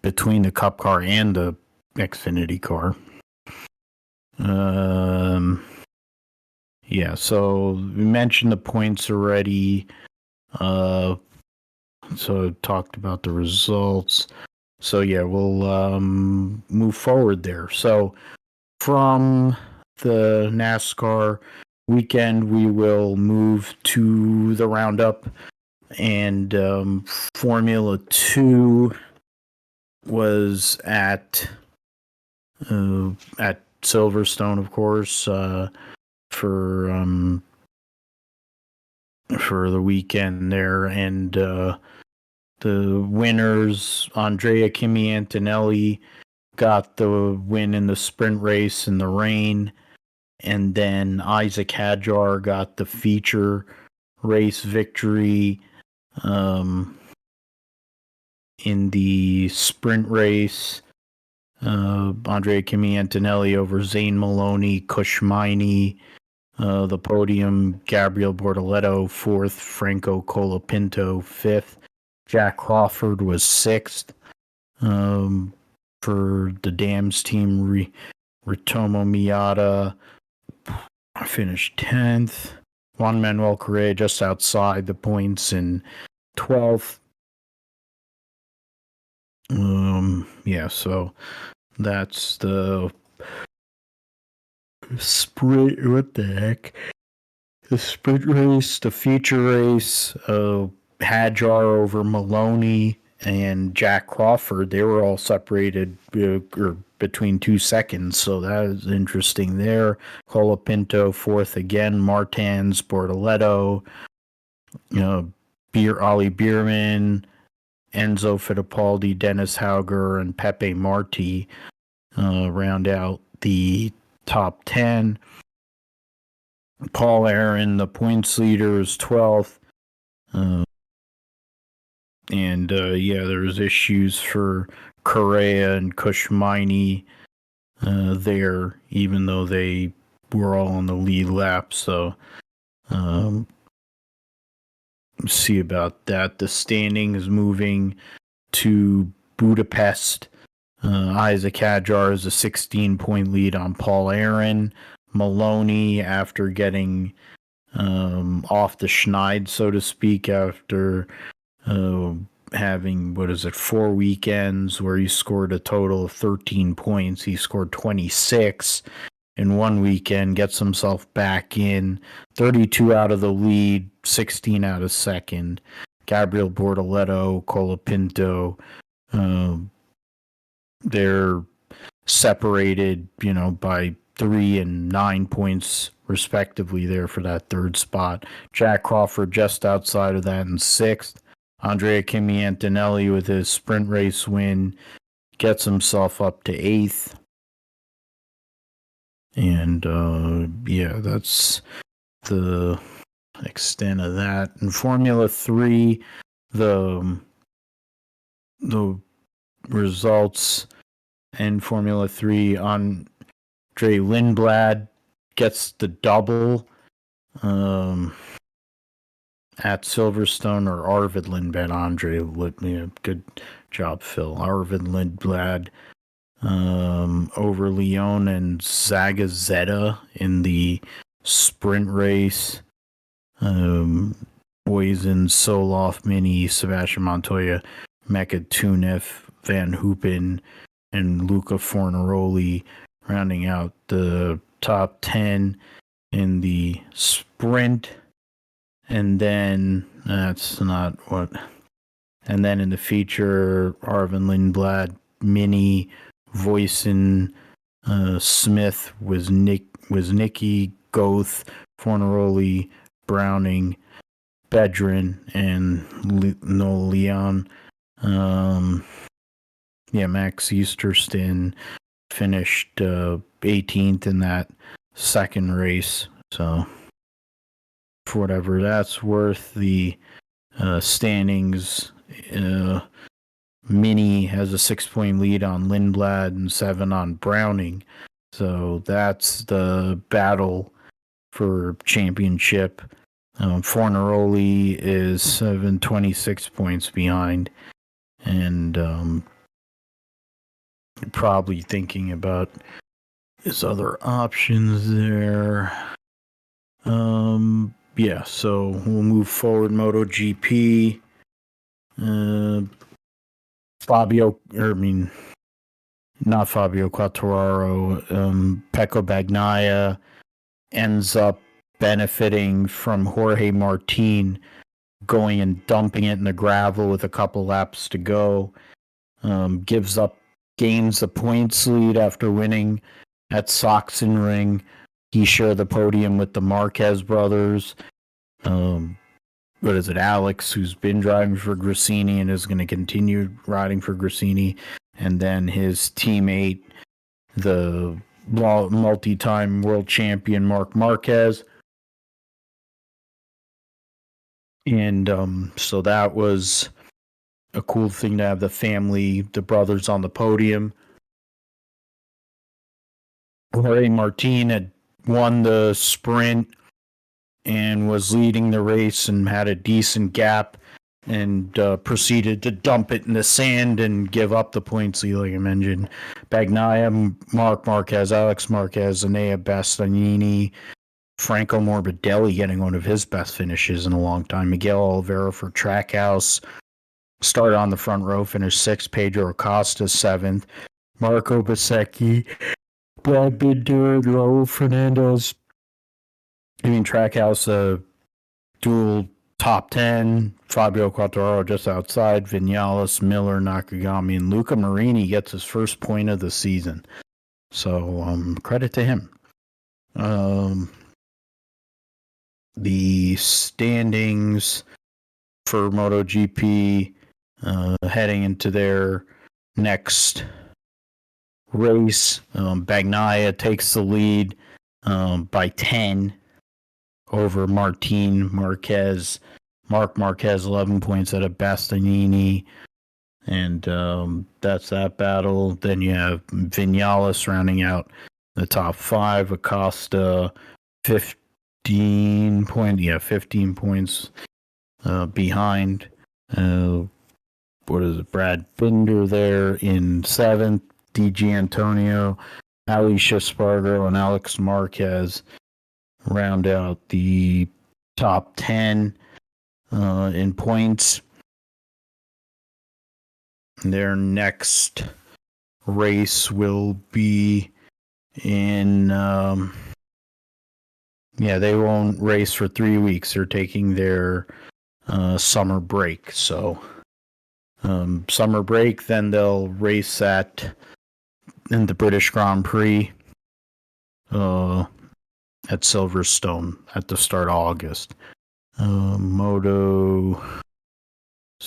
between the Cup car and the Xfinity car. Yeah, so we mentioned the points already. So talked about the results. So yeah, we'll move forward there. So from the NASCAR weekend, we will move to the roundup, and Formula 2 was at Silverstone, of course, for the weekend there, and the winners, Andrea Kimi Antonelli got the win in the sprint race in the rain, and then Isaac Hadjar got the feature race victory in the sprint race. Andrea Kimi Antonelli over Zane Maloney, Kushmaini, the podium, Gabriel Bortoleto 4th, Franco Colapinto 5th, Jack Crawford was 6th. For the Dams team, Ritomo Miata finished 10th. Juan Manuel Correa just outside the points in 12th. Yeah, so that's the sprint. What the heck? The sprint race, the feature race, Hadjar over Maloney and Jack Crawford, they were all separated between 2 seconds, so that is interesting there. Colapinto 4th again, Martins, Bortoleto, Ollie Bierman, Enzo Fittipaldi, Dennis Hauger, and Pepe Marti round out the top 10. Paul Aaron, the points leader, is 12th. There's issues for Correa and Kushmaini there, even though they were all on the lead lap. So, see about that. The standing is moving to Budapest. Isaac Hadjar is a 16-point lead on Paul Aaron. Maloney, after getting off the schneid, so to speak, after having 4 weekends where he scored a total of 13 points. He scored 26 in one weekend, gets himself back in 32 out of the lead, 16 out of second. Gabriel Bortoleto, Colapinto, they're separated, by 3 and 9 points respectively there for that third spot. Jack Crawford just outside of that in 6th. Andrea Kimi Antonelli with his sprint race win gets himself up to 8th. And that's the extent of that. In Formula 3, the results in Formula 3, Andre Lindblad gets the double at Silverstone, or Arvid Lindblad. Andre, good job, Phil. Arvid Lindblad over Leon and Zagazeta in the sprint race. Boysen, Soloff, Mini, Sebastian Montoya, Mecca Tunef, Van Hoopen, and Luca Fornaroli rounding out the top 10 in the sprint. And then that's not what. And then in the feature, Arvin Lindblad, Mini, Voisin, Smith was Nicky, Goth, Fornaroli, Browning, Bedrin, and Noel Leon. Max Easterston finished 18th in that second race. So, for whatever that's worth, the standings, Mini has a 6-point lead on Lindblad and 7 on Browning. So that's the battle for championship. Fornaroli is 26 points behind, and probably thinking about his other options there. So we'll move forward. MotoGP. Not Fabio Quartararo. Pecco Bagnaia ends up benefiting from Jorge Martin going and dumping it in the gravel with a couple laps to go. Gains the points lead after winning at Sachsenring. He shared the podium with the Marquez brothers. Alex, who's been driving for Grassini and is going to continue riding for Grassini, and then his teammate, the multi-time world champion Marc Marquez. And so that was a cool thing to have the brothers on the podium. Jorge Martin had won the sprint and was leading the race and had a decent gap, and proceeded to dump it in the sand and give up the points lead, like I mentioned. Bagnaia, Marc Marquez, Alex Marquez, Enea Bastianini, Franco Morbidelli getting one of his best finishes in a long time. Miguel Oliveira for Trackhouse started on the front row, finished 6th. Pedro Acosta 7th. Marco Bezzecchi, Brad Binder, Raul Fernandez. Trackhouse, dual top 10. Fabio Quartararo just outside. Vinales, Miller, Nakagami, and Luca Marini gets his first point of the season. So credit to him. The standings for MotoGP heading into their next race. Bagnaia takes the lead by 10 over Martin Marquez. Marc Marquez 11 points out of Bastianini, and that's that battle. Then you have Vinales rounding out the top 5. Acosta 15 points behind. Brad Binder there in 7th. DG Antonio, Alicia Spargo, and Alex Marquez round out the top 10 in points. Their next race will be in they won't race for 3 weeks. They're taking their summer break. So summer break, then they'll race in the British Grand Prix at Silverstone at the start of August.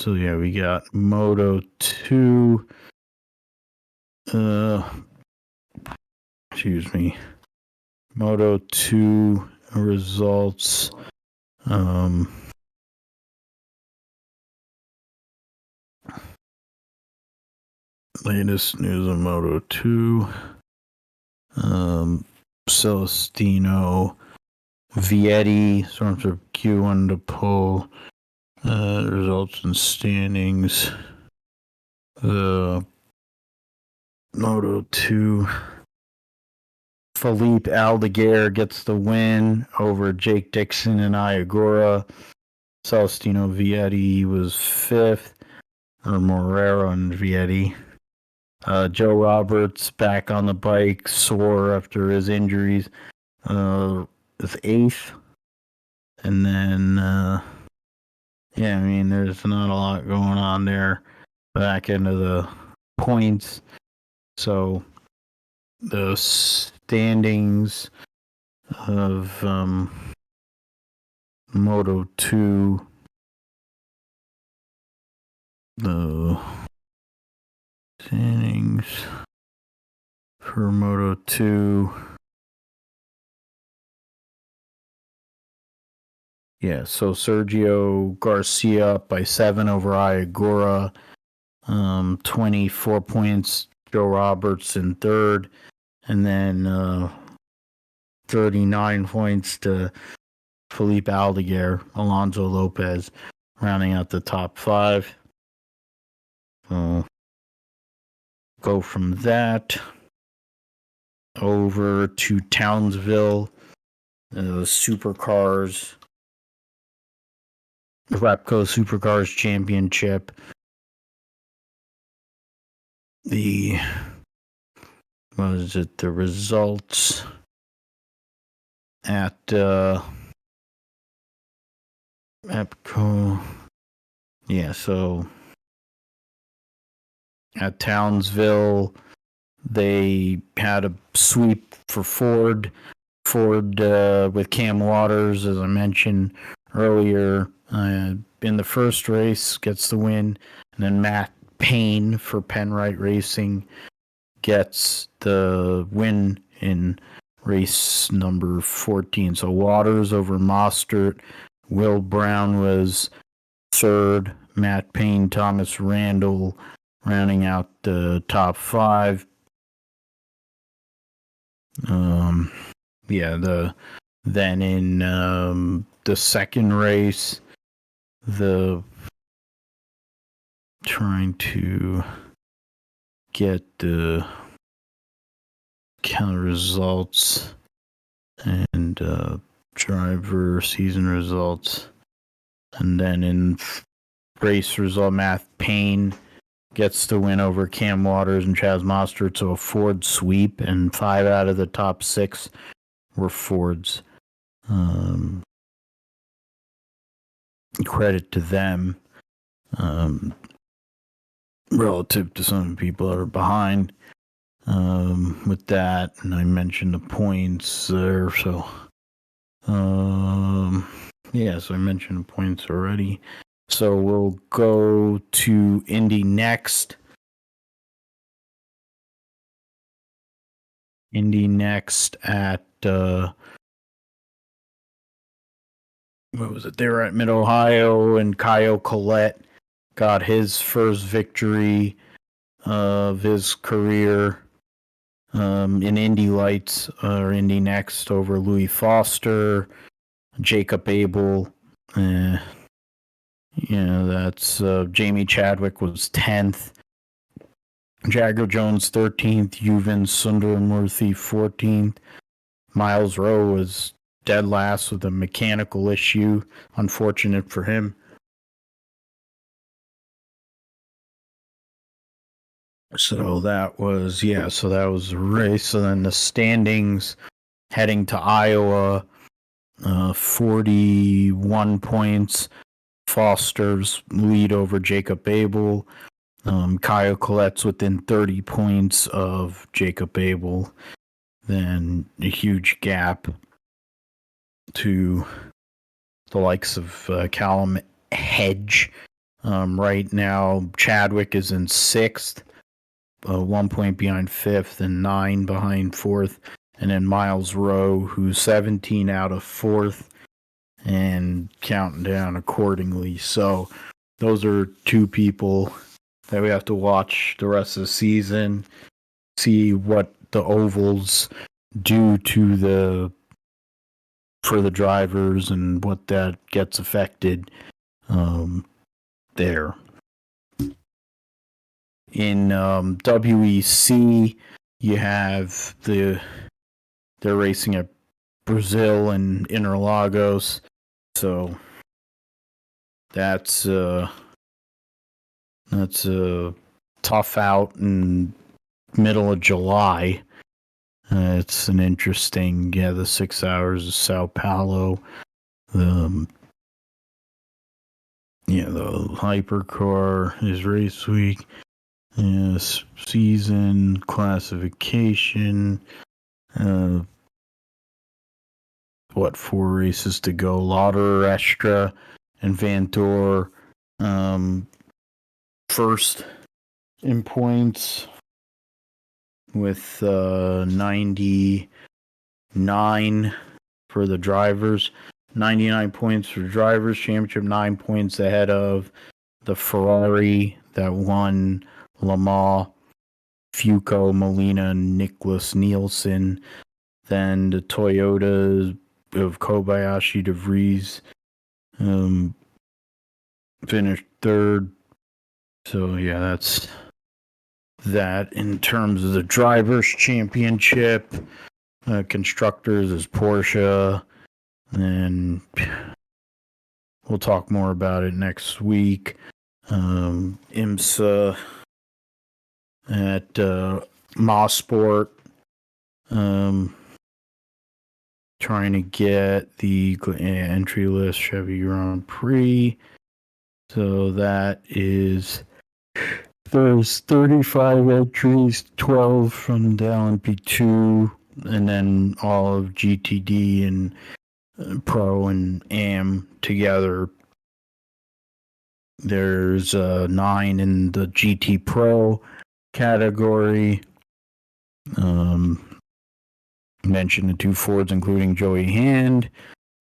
We got Moto 2. Moto 2 results. Latest news on Moto 2. Celestino Vietti, sort of Q1 to pole. Results and standings. Moto 2 Felipe Aldeguer gets the win over Jake Dixon and Iagora. Celestino Vietti was 5th, or Morero and Vietti. Joe Roberts back on the bike, sore after his injuries, is 8th. And then, there's not a lot going on there. Back into the points. So the standings of Moto 2, the standings for Moto 2. Yeah, so Sergio Garcia up by 7 over Iagora. 24 points, Joe Roberts in 3rd. And then 39 points to Felipe Aldeguer, Alonso Lopez, rounding out the top 5. So go from that over to Townsville, Supercars, Repco Supercars Championship. The results at Repco. Yeah, so at Townsville, they had a sweep for Ford. Ford with Cam Waters, as I mentioned earlier, in the first race, gets the win. And then Matt Payne for Penrite Racing gets the win in race number 14. So Waters over Mostert. Will Brown was 3rd. Matt Payne, Thomas Randall rounding out the top 5. Then in the second race, trying to get the count results and driver season results, and then in race result, Matt Payne gets the win over Cam Waters and Chaz Mostert, so a Ford sweep, and 5 out of the top 6 were Fords. Credit to them, relative to some people that are behind with that, and I mentioned the points there, so so I mentioned the points already. So we'll go to Indy next. At what was it? They were at Mid-Ohio, and Kyle Collette got his first victory of his career in Indy Lights, or Indy Next, over Louis Foster, Jacob Abel. That's Jamie Chadwick was 10th. Jagger Jones 13th. Yuvan Sundaramurthy 14th. Miles Rowe was dead last with a mechanical issue. Unfortunate for him. So that was the race. So then the standings heading to Iowa, 41 points. Foster's lead over Jacob Abel. Kyle Collette's within 30 points of Jacob Abel. Then a huge gap to the likes of Callum Hedge. Right now, Chadwick is in 6th, 1 point behind 5th, and 9 behind 4th. And then Miles Rowe, who's 17 out of 4th, and counting down accordingly. So those are 2 people that we have to watch the rest of the season, see what the ovals do for the drivers and what that gets affected there. In WEC, you have the they're racing at Brazil and Interlagos. So that's a tough out in middle of July. It's an interesting, the 6 hours of Sao Paulo. The hypercar is race week. Season classification. 4 races to go? Lauder, Estra, and Vantor. First in points with 99 for the drivers. 99 points for drivers. Championship 9 points ahead of the Ferrari that won Le Mans, Fuco, Molina, and Nicholas Nielsen. Then the Toyota of Kobayashi de Vries finished third. So yeah, that's that in terms of the drivers' championship. Constructors is Porsche, and we'll talk more about it next week. IMSA at Mosport, trying to get the entry list Chevy Grand Prix. So that is, there's 35 entries, 12 from the LMP2, and then all of GTD and Pro and AM together. There's 9 in the GT Pro category. Mentioned the 2 Fords, including Joey Hand,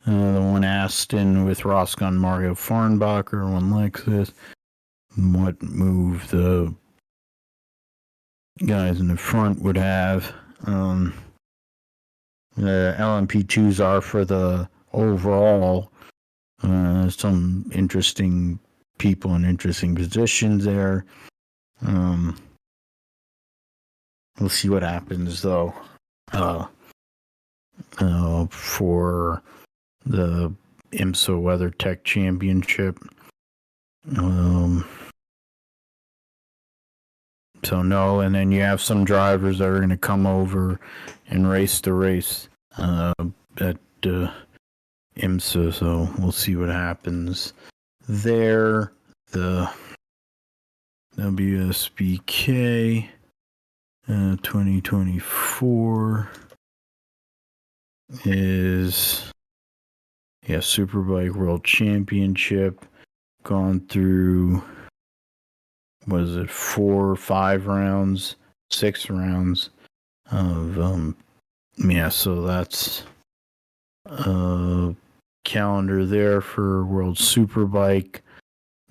the 1 Aston with Roscoe Mario Farnbacher, 1 Lexus. What move the guys in the front would have. The LMP2s are for the overall. Some interesting people in interesting positions there. We'll see what happens though. For the IMSA WeatherTech Championship. So no, and then you have some drivers that are going to come over and race the race at IMSA. So we'll see what happens there. The WSBK 2024 is Superbike World Championship. Gone through, was it 4 or 5 rounds, 6 rounds of so that's calendar there for World Superbike.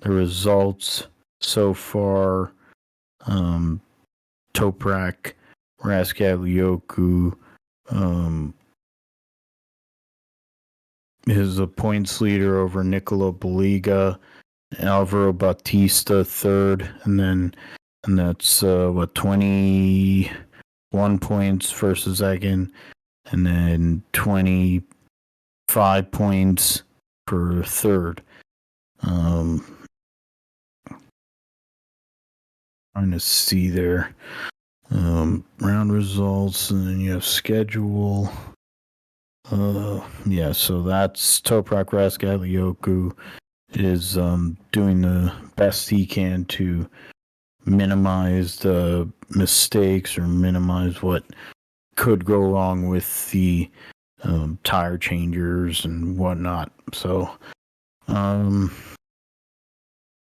The results so far: Toprak Raskatlioglu is a points leader over Nicola Baliga, Alvaro Bautista third, and that's 21 points versus second, and then 25 points for third. Trying to see there round results, and then you have schedule. So that's Toprak Raskatlioglu is doing the best he can to minimize the mistakes or minimize what could go wrong with the tire changers and whatnot. So the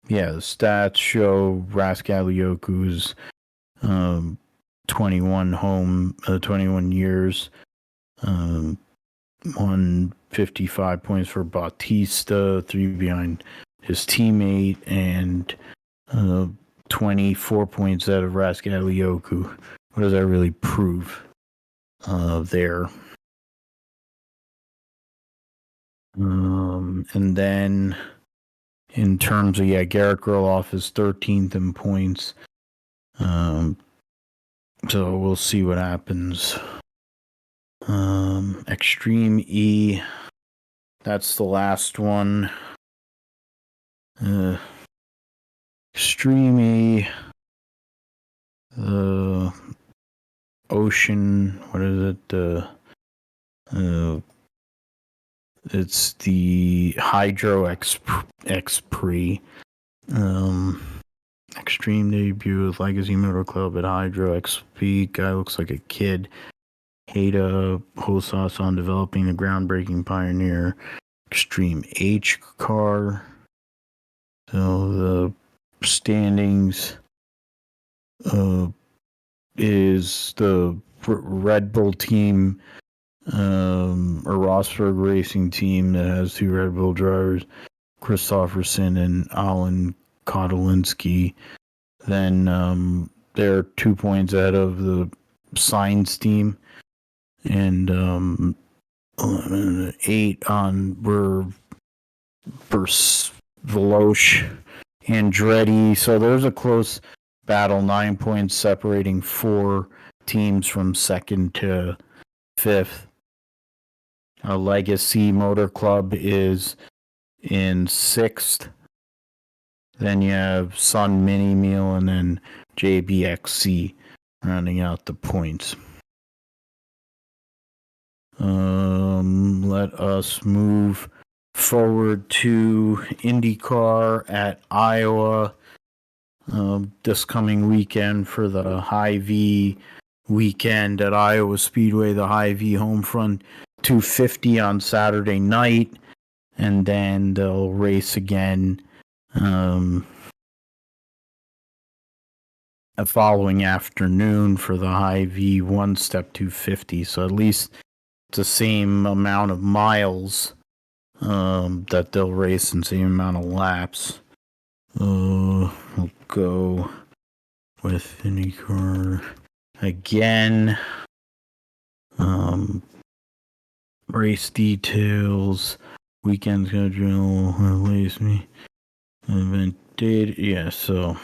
stats show Raskatlioglu's 21 years, 155 points for Bautista, 3 behind his teammate, and 24 points out of Raskatlioglu. What does that really prove there? And then in terms of, Garrett Gerloff is 13th in points. So we'll see what happens Extreme E. That's the last one. Extreme E. The Ocean. What is it? It's the Hydro X Prix. Extreme debut with Legacy Motor Club at Hydro XP. Guy looks like a kid. Hada Hosas on developing the groundbreaking Pioneer Extreme H car. So the standings is the Red Bull team, or Rosberg Racing team that has 2 Red Bull drivers, Christopherson and Alan Kotolinski. Then they're 2 points ahead of the Sainz team, and 8 on Veloce, Andretti. So there's a close battle, 9 points separating 4 teams from 2nd to 5th. Legacy Motor Club is in 6th. Then you have Sun Mini Meal and then JBXC rounding out the points. Let us move forward to IndyCar at Iowa this coming weekend for the High V weekend at Iowa Speedway. The High V Homefront 250 on Saturday night, and then they'll race again the following afternoon for the High V One Step 250. So at least it's the same amount of miles that they'll race and same amount of laps. We'll go with IndyCar again. Race details, weekend schedule, release me, event date. Yeah, so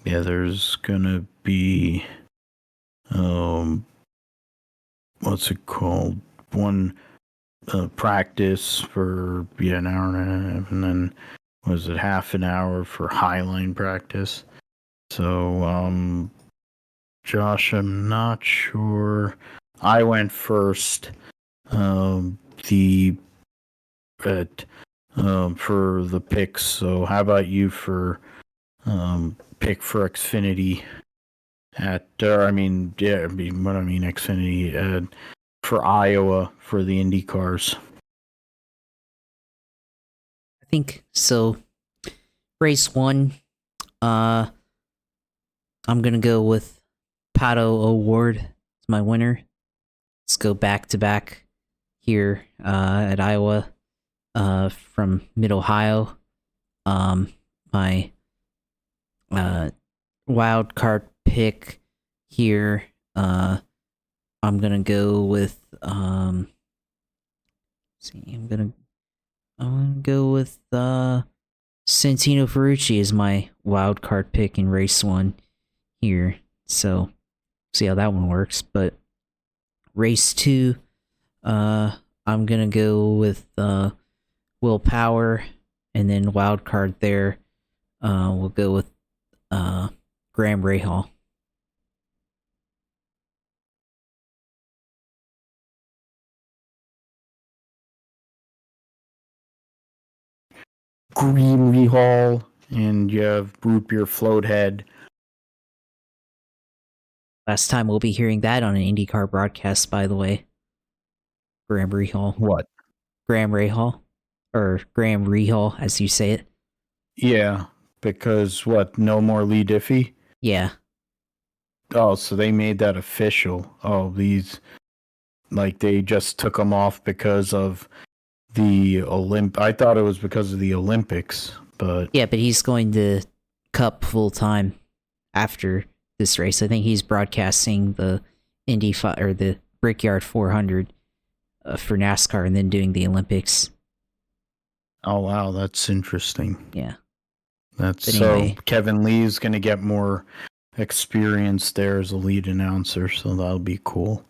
yeah, there's gonna be what's it called? One practice for an hour and a half, and then was it half an hour for highline practice. So Josh, I'm not sure. I went first. For the picks. So how about you for pick for Xfinity Xfinity for Iowa for the Indy cars? I think so. Race 1, I'm gonna go with Pato O'Ward as my winner. Let's go back to back here at Iowa from Mid-Ohio. My wild card pick here, I'm gonna go with I'm gonna go with Santino Ferrucci as my wild card pick in race 1 here. So see how that one works. But race 2, I'm gonna go with Will Power, and then wild card there, we'll go with Graham Rahal. Green Rahal, and you have Root Beer Float Head. Last time we'll be hearing that on an IndyCar broadcast, by the way. Graham Rahal. What? Graham Rahal. Or Graham Rahal, as you say it. Yeah, because what? No more Lee Diffie? Yeah. Oh, so they made that official. Oh, they just took them off because of the I thought it was because of the Olympics, but yeah, but he's going to Cup full time after this race. I think he's broadcasting the or the Brickyard 400 for NASCAR, and then doing the Olympics. Oh wow, that's interesting. Yeah, That's anyway. So Kevin Lee's going to get more experience there as a lead announcer, so that'll be cool.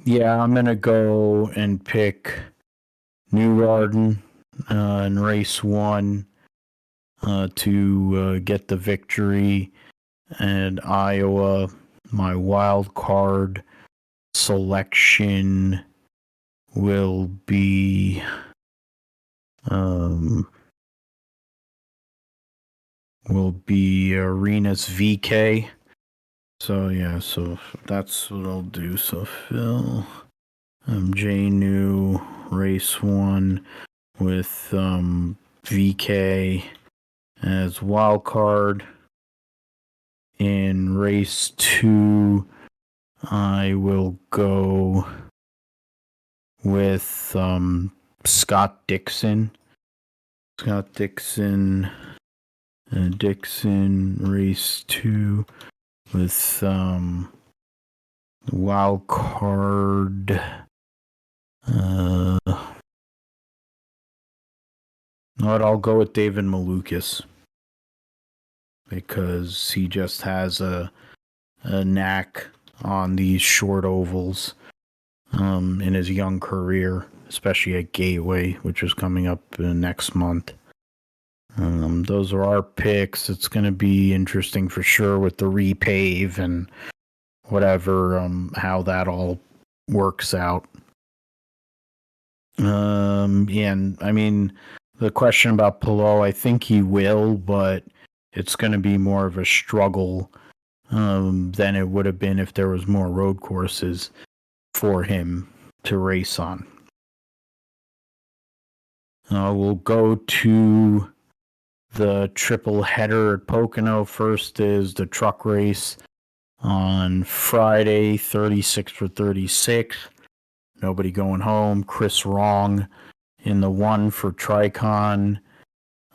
Yeah, I'm gonna go and pick New Garden in race 1 to get the victory, and Iowa. My wild card selection will be Arenas VK. So yeah, so that's what I'll do. So Phil, J New race 1 with VK as wild card. In race 2, I will go with Scott Dixon. Dixon race 2 with wild card. I'll go with David Malukas because he just has a knack on these short ovals in his young career, especially at Gateway, which is coming up next month. Those are our picks. It's going to be interesting for sure with the repave and whatever, how that all works out. And I mean, the question about Palou, I think he will, but it's going to be more of a struggle than it would have been if there was more road courses for him to race on. We'll go to the triple header at Pocono. First is the truck race on Friday, 36 for 36. Nobody going home. Chris Wrong in the 1 for Tricon.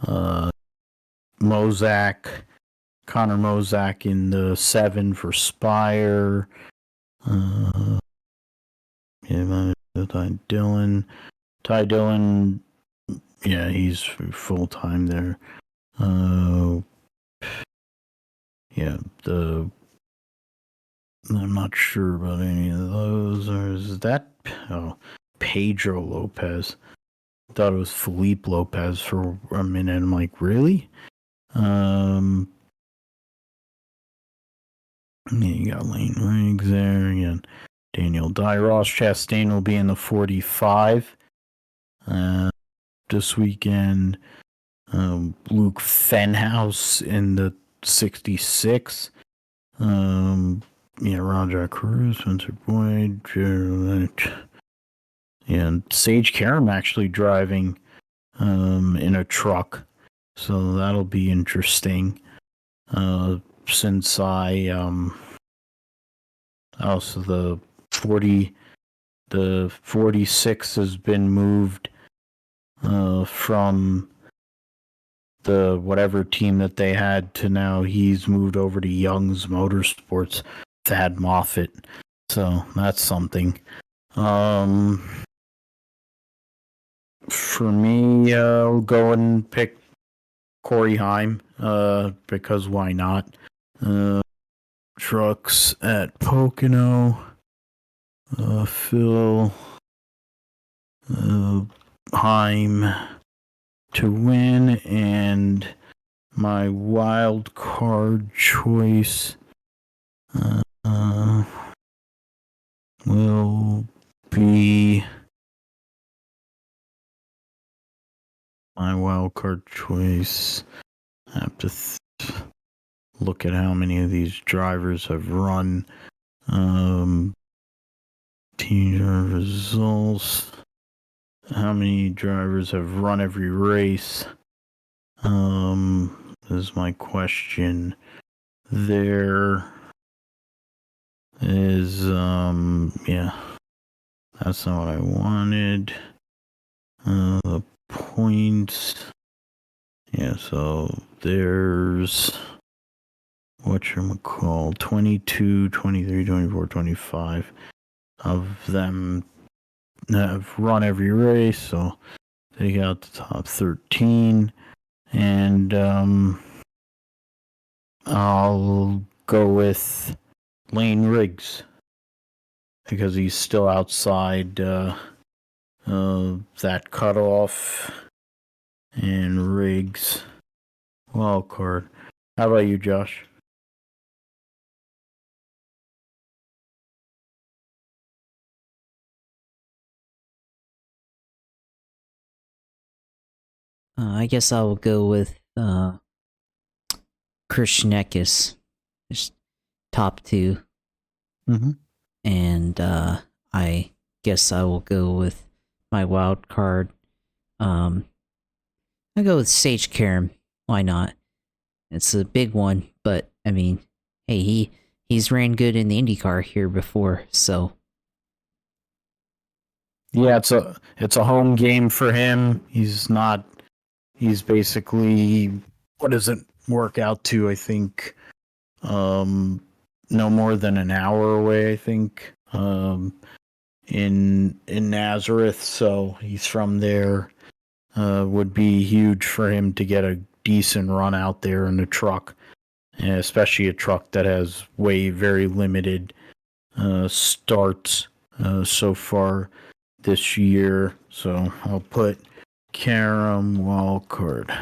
Connor Mozak in the 7 for Spire. Ty Dillon, yeah, he's full time there. I'm not sure about any of those. Or is that Pedro Lopez? I thought it was Felipe Lopez for a minute. I'm like, really? You got Lane Riggs there. You got Daniel Dye. Ross Chastain will be in the 45 this weekend. Luke Fenhouse in the 66. Roger Cruz, Spencer Boyd, and Sage Karam actually driving in a truck, so that'll be interesting. Since I also the 46 has been moved from the whatever team that they had to now he's moved over to Young's Motorsports, Thad Moffitt. So that's something. For me, I'll go and pick Corey Heim, because why not? Trucks at Pocono. Phil Heim to win, and my wild card choice will be I have to look at how many of these drivers have run team results. How many drivers have run every race? Is my question. There is that's not what I wanted. The points. Yeah, so there's whatchamacall, 22, 23, 24, 25 of them have run every race, so they got the top 13. And I'll go with Lane Riggs because he's still outside that cutoff, and Riggs wild card. How about you, Josh? I guess I will go with Christian Eckes, just top two. Mm-hmm. And I guess I will go with my wild card. I'll go with Sage Karam. Why not? It's a big one, but I mean, hey, he's ran good in the IndyCar here before, so Yeah, it's a home game for him. He's basically, what does it work out to? I think no more than an hour away, I think. In Nazareth, so he's from there. Would be huge for him to get a decent run out there in a truck, especially a truck that has very limited starts so far this year. So I'll put Karam wildcard.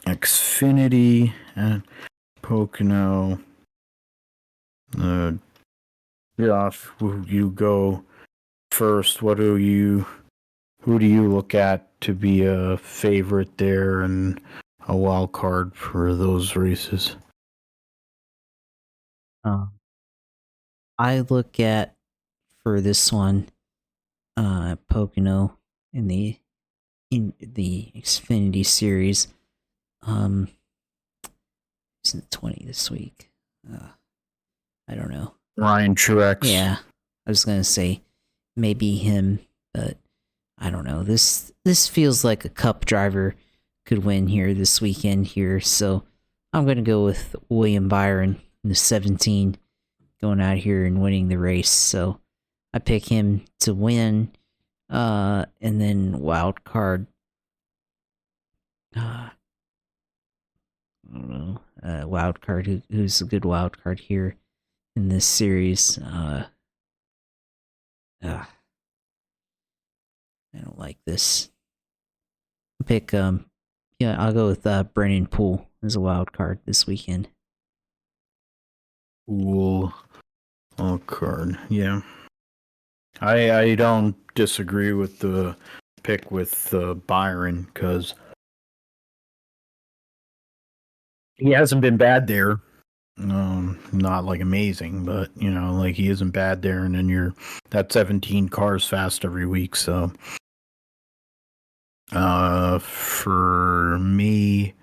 Xfinity and Pocono. Josh, will you go first? Who do you look at to be a favorite there and a wild card for those races? I look at for this one, Pocono in the Xfinity series. It's in the 20 this week. I don't know. Ryan Truex. Yeah, I was gonna say maybe him, but I don't know. This feels like a Cup driver could win here this weekend here, so I'm gonna go with William Byron in the 17, going out here and winning the race. So I pick him to win, and then wild card. I don't know. Wild card. Who's a good wild card here in this series? I don't like this. Pick yeah, I'll go with Brennan Poole as a wild card this weekend. Cool. Oh, card. Yeah. I don't disagree with the pick with Byron because he hasn't been bad there. Not like amazing, but like he isn't bad there, and then you're that 17 cars fast every week. So, for me,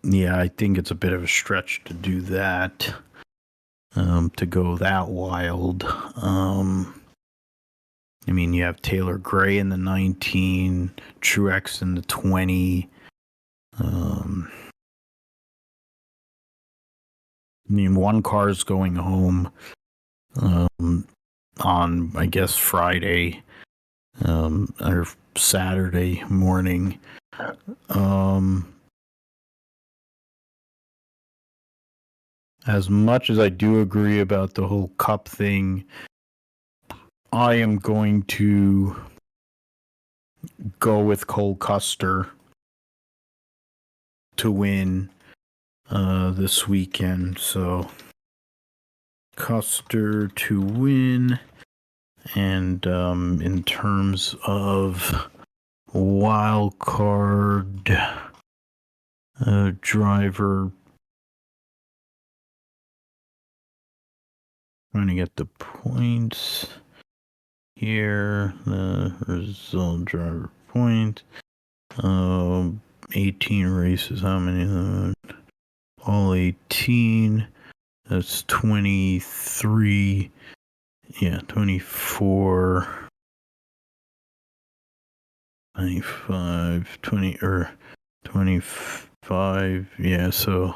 yeah, I think it's a bit of a stretch to do that. To go that wild. I mean, you have Taylor Gray in the 19, Truex in the 20. I mean, one car's going home on, I guess, Friday or Saturday morning. As much as I do agree about the whole Cup thing, I am going to go with Cole Custer to win this weekend. So Custer to win. And in terms of wild card driver, trying to get the points here. The result driver point. 18 races. How many? All 18. That's 23. Yeah, 24. 25, 20, or 25. Yeah, so,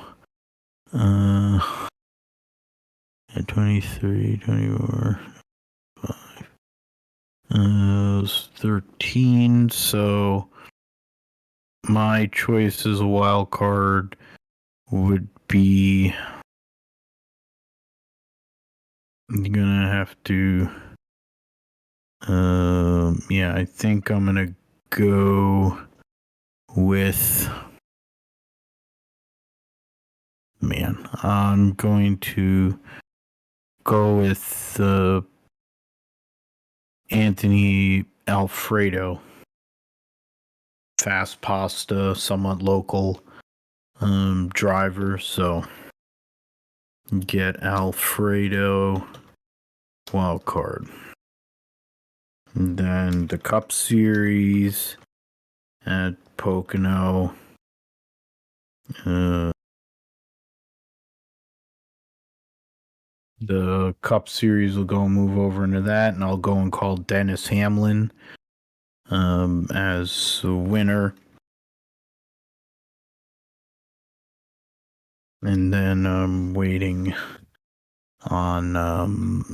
yeah, 23, 24, 5. It 13. So, my choice as a wild card would be, I'm gonna have to. I think I'm gonna go with. I'm going to go with Anthony Alfredo. Fast pasta, somewhat local driver. So get Alfredo wild card. And then the Cup Series at Pocono. The Cup Series will go and move over into that, and I'll go and call Dennis Hamlin as the winner. And then I'm waiting on,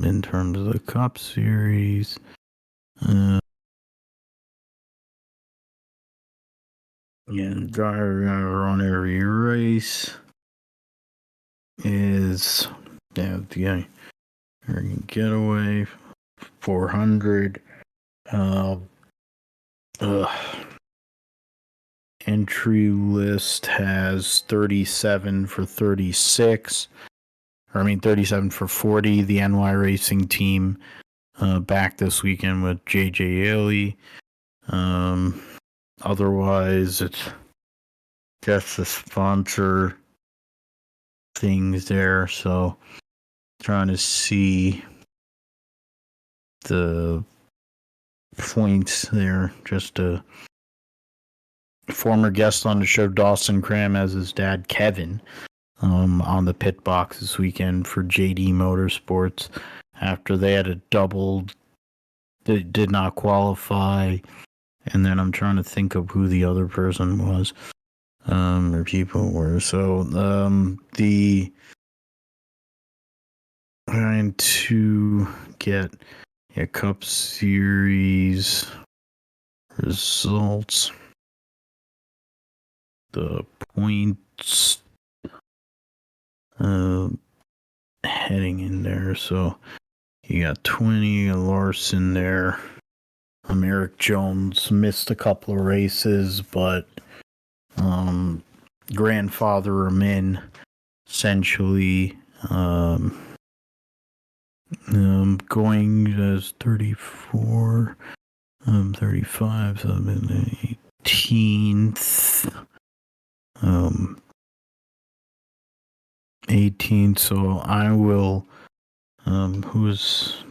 in terms of the Cup Series, the driver on every race is the getaway 400. Entry list has 37 for 36. 37 for 40. The NY Racing team back this weekend with JJ Ailey. Otherwise, it's just the sponsor things there. So, trying to see the points there. Just a former guest on the show, Dawson Cram, as his dad, Kevin, on the pit box this weekend for JD Motorsports after they had a double. They did not qualify. And then I'm trying to think of who the other person was, or people were. So, trying to get Cup Series results. The points heading in there. So, you got 20, Larson there. Eric Jones missed a couple of races, but grandfather him in, essentially. Going as 34, 35, 18th, 18th. So I will.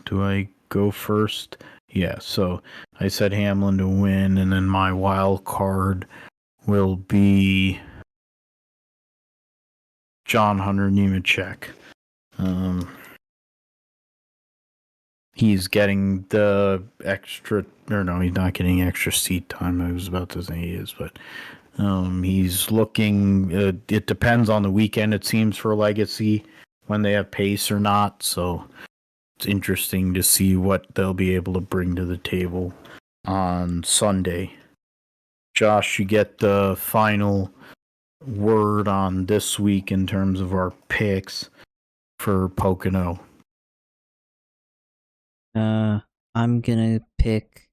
Do I go first? Yeah, so I said Hamlin to win, and then my wild card will be John Hunter Nemechek. He's getting the extra, or no, he's not getting extra seat time. I was about to say he is, but he's looking, it depends on the weekend, it seems, for Legacy, when they have pace or not, so it's interesting to see what they'll be able to bring to the table on Sunday. Josh, you get the final word on this week in terms of our picks for Pocono. I'm gonna pick.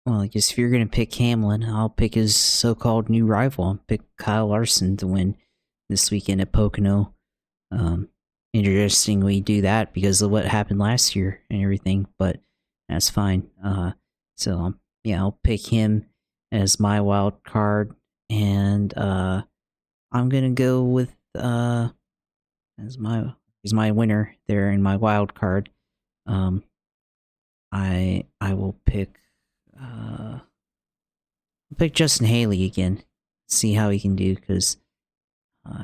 Well, I guess if you're gonna pick Hamlin, I'll pick his so-called new rival. I'll pick Kyle Larson to win this weekend at Pocono. Interestingly, do that because of what happened last year and everything, but that's fine. So I'll pick him as my wild card, and I'm gonna go with as my winner there in my wild card. I will pick Justin Haley again. See how he can do, because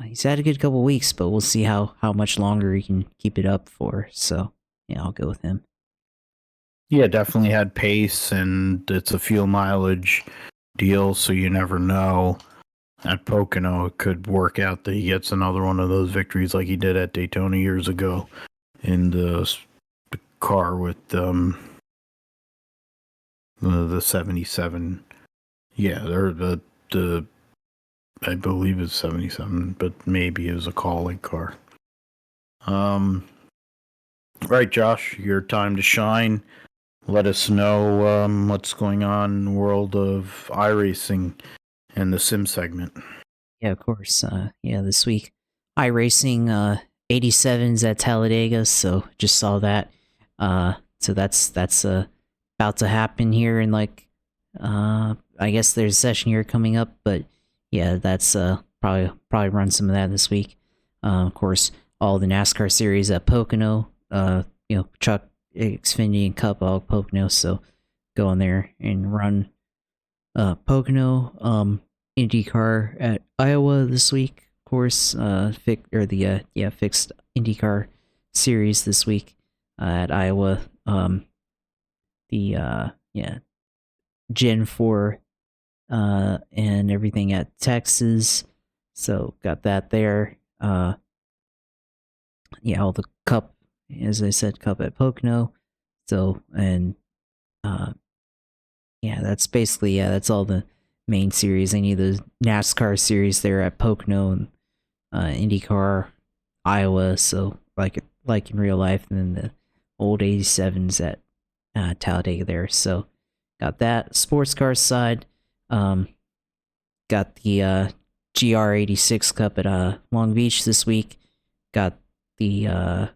he's had a good couple weeks, but we'll see how much longer he can keep it up for. So yeah, I'll go with him. Yeah, definitely had pace, and it's a fuel mileage deal, so you never know. At Pocono, it could work out that he gets another one of those victories like he did at Daytona years ago in the car with the 77 Yeah, they're the I believe it's 77, but maybe it was a calling car. Right, Josh, your time to shine. Let us know what's going on in the world of iRacing and the sim segment. Yeah, of course. This week, iRacing 87s at Talladega, so just saw that. So that's about to happen here in I guess there's a session here coming up, but yeah, that's probably run some of that this week. Of course, all the NASCAR series at Pocono, Truck, Xfinity and Cup, all Pocono, so go on there and run Pocono. IndyCar at Iowa this week, of course. Fixed IndyCar series this week at Iowa. Gen 4 and everything at Texas. So got that there. All the Cup, as I said, Cup at Pocono. So and that's basically that's all the main series. Any of the NASCAR series there at Pocono and IndyCar, Iowa. So like in real life, and then the old 87s at Talladega there. So got that sports car side. Got the GR86 Cup at Long Beach this week. Got the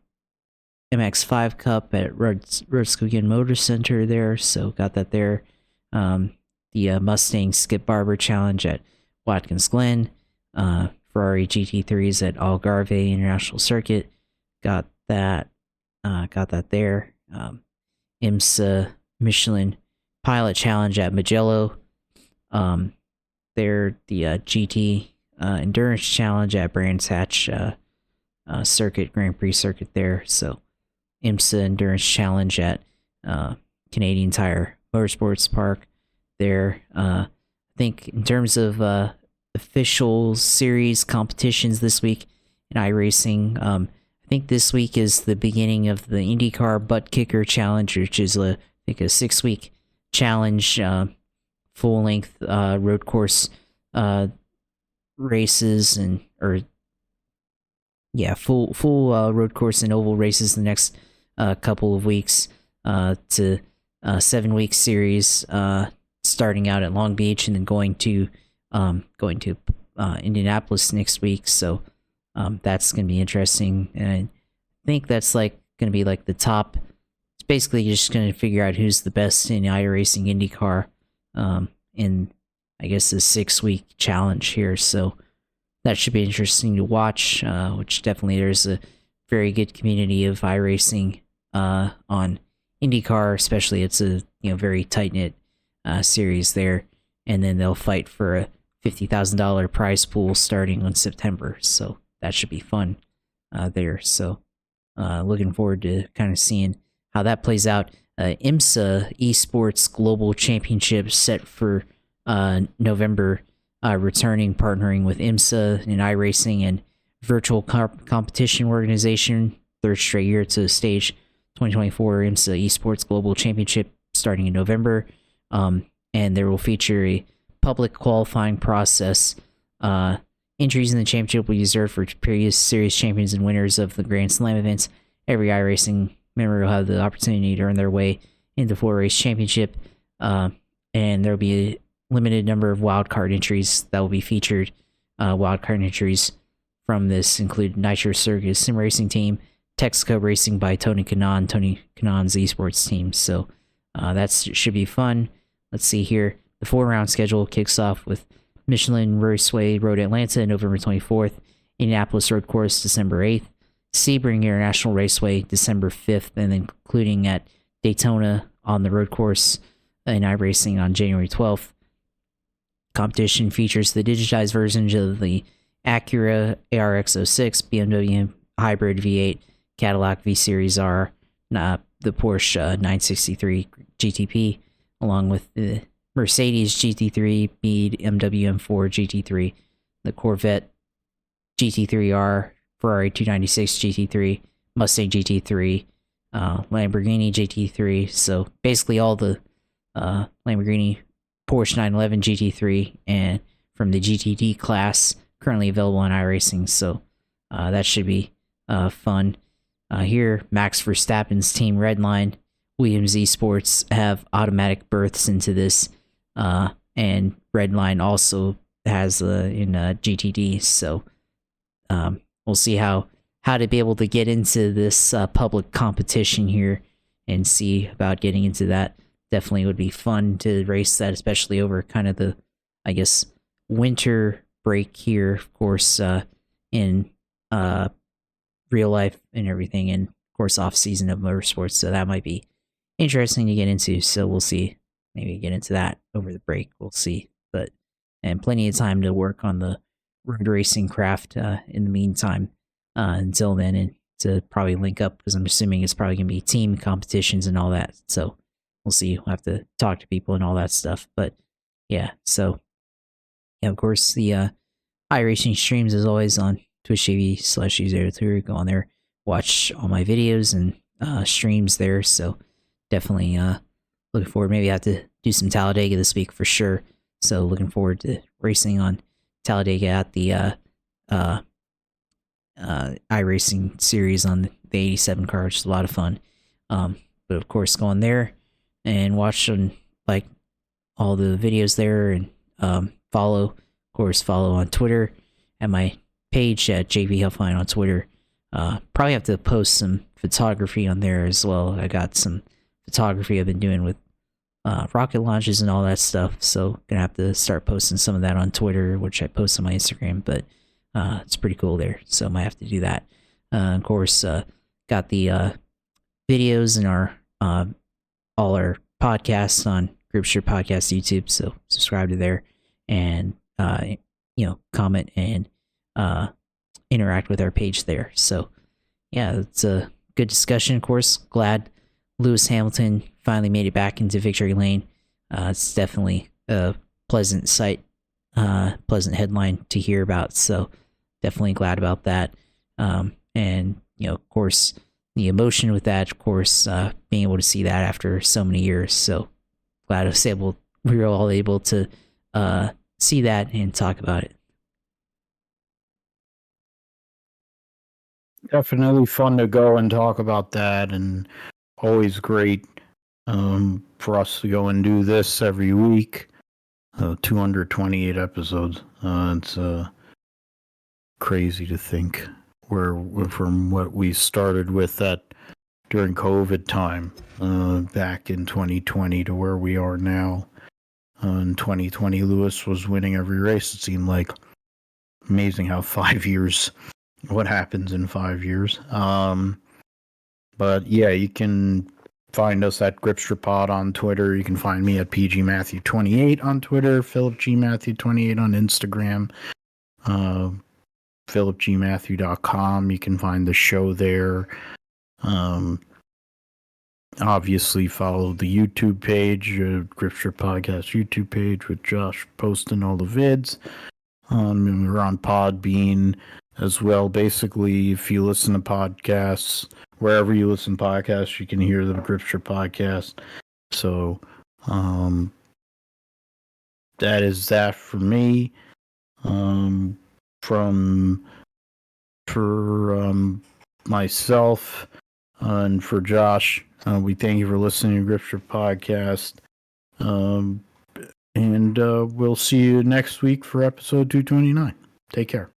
MX5 Cup at Rodskogen Motor Center there. So got that there. The Mustang Skip Barber Challenge at Watkins Glen, Ferrari GT3s at Algarve International Circuit, got that there. IMSA Michelin Pilot Challenge at Mugello, there the GT Endurance Challenge at Brands Hatch Circuit, Grand Prix Circuit there. So IMSA Endurance Challenge at Canadian Tire Motorsports Park there. I think in terms of official series competitions this week in iRacing, I think this week is the beginning of the IndyCar Butt Kicker Challenge, which is I think a 6-week challenge, full length road course races full road course and oval races the next couple of weeks to 7-week series starting out at Long Beach and then going to Indianapolis next week. So that's going to be interesting, and I think that's going to be the top. It's basically just going to figure out who's the best in iRacing IndyCar in I guess a 6-week challenge here. So that should be interesting to watch. Which definitely there's a very good community of iRacing on IndyCar, especially it's a very tight knit series there, and then they'll fight for a $50,000 prize pool starting on September. So that should be fun there. So looking forward to kind of seeing how that plays out. IMSA Esports Global Championship set for November, partnering with IMSA and iRacing and Virtual Competition Organization, third straight year to stage 2024 IMSA Esports Global Championship starting in November. And there will feature a public qualifying process. Entries in the championship will be reserved for previous series champions and winners of the Grand Slam events. Every iRacing member will have the opportunity to earn their way into 4-race championship. And there will be a limited number of wildcard entries that will be featured. Wildcard entries from this include Nitro Circus Sim Racing Team, Texaco Racing by Tony Kanaan, Tony Kanaan's esports team. So that should be fun. Let's see here. The 4-round schedule kicks off with Michelin Raceway Road Atlanta, November 24th, Indianapolis Road Course, December 8th, Sebring International Raceway, December 5th, and then concluding at Daytona on the road course in iRacing on January 12th. Competition features the digitized versions of the Acura ARX06, BMW Hybrid V8, Cadillac V-Series R, the Porsche 963 GTP, along with the Mercedes GT3, BMW M4 GT3, the Corvette GT3R, Ferrari 296 GT3, Mustang GT3, Lamborghini GT3. So basically all the Lamborghini Porsche 911 GT3 and from the GTD class, currently available on iRacing. So that should be fun. Here, Max Verstappen's team Redline, Williams Esports have automatic berths into this, and Redline also has in GTD. So we'll see how to be able to get into this public competition here and see about getting into that. Definitely would be fun to race that, especially over kind of the, I guess, winter break here, of course, in real life and everything, and of course off season of motorsports. So that might be interesting to get into. So we'll see. Maybe get into that over the break. We'll see. But and plenty of time to work on the road racing craft in the meantime until then, and to probably link up because I'm assuming it's probably gonna be team competitions and all that. So we'll see. We'll have to talk to people and all that stuff. But yeah, so yeah, of course the iRacing streams as always on Twitch TV/U02. Go on there, watch all my videos and streams there. So definitely looking forward. Maybe I have to do some Talladega this week for sure. So looking forward to racing on Talladega at the iRacing series on the 87 car, which is a lot of fun. But of course, go on there and watch like all the videos there, and follow, of course, follow on Twitter at my page at JV Helfine on Twitter. Probably have to post some photography on there as well. I got some photography I've been doing with rocket launches and all that stuff, so gonna have to start posting some of that on Twitter, which I post on my Instagram, but it's pretty cool there, so might have to do that. Of course, got the videos in our all our podcasts on Gripster Podcast YouTube, so subscribe to there and comment and interact with our page there. So yeah, it's a good discussion. Of course, glad Lewis Hamilton finally made it back into victory lane. It's definitely a pleasant sight, pleasant headline to hear about. So definitely glad about that. And of course, the emotion with that, of course, being able to see that after so many years. So glad we were all able to see that and talk about it. Definitely fun to go and talk about that, and always great for us to go and do this every week. 228 episodes. It's crazy to think where from what we started with that during COVID time back in 2020 to where we are now. In 2020, Lewis was winning every race. It seemed like amazing how 5 years. What happens in 5 years. But yeah, you can find us at GripsterPod on Twitter. You can find me at PGMatthew28 on Twitter, PhilipGMatthew28 on Instagram, PhilipGMatthew.com. You can find the show there. Obviously, follow the YouTube page, Gripster Podcast YouTube page with Josh posting all the vids. We're on Podbean as well. Basically, if you listen to podcasts, wherever you listen to podcasts, you can hear the Gripster Podcast. So that is that for me. For myself and for Josh, we thank you for listening to Gripster Podcast. And we'll see you next week for episode 229. Take care.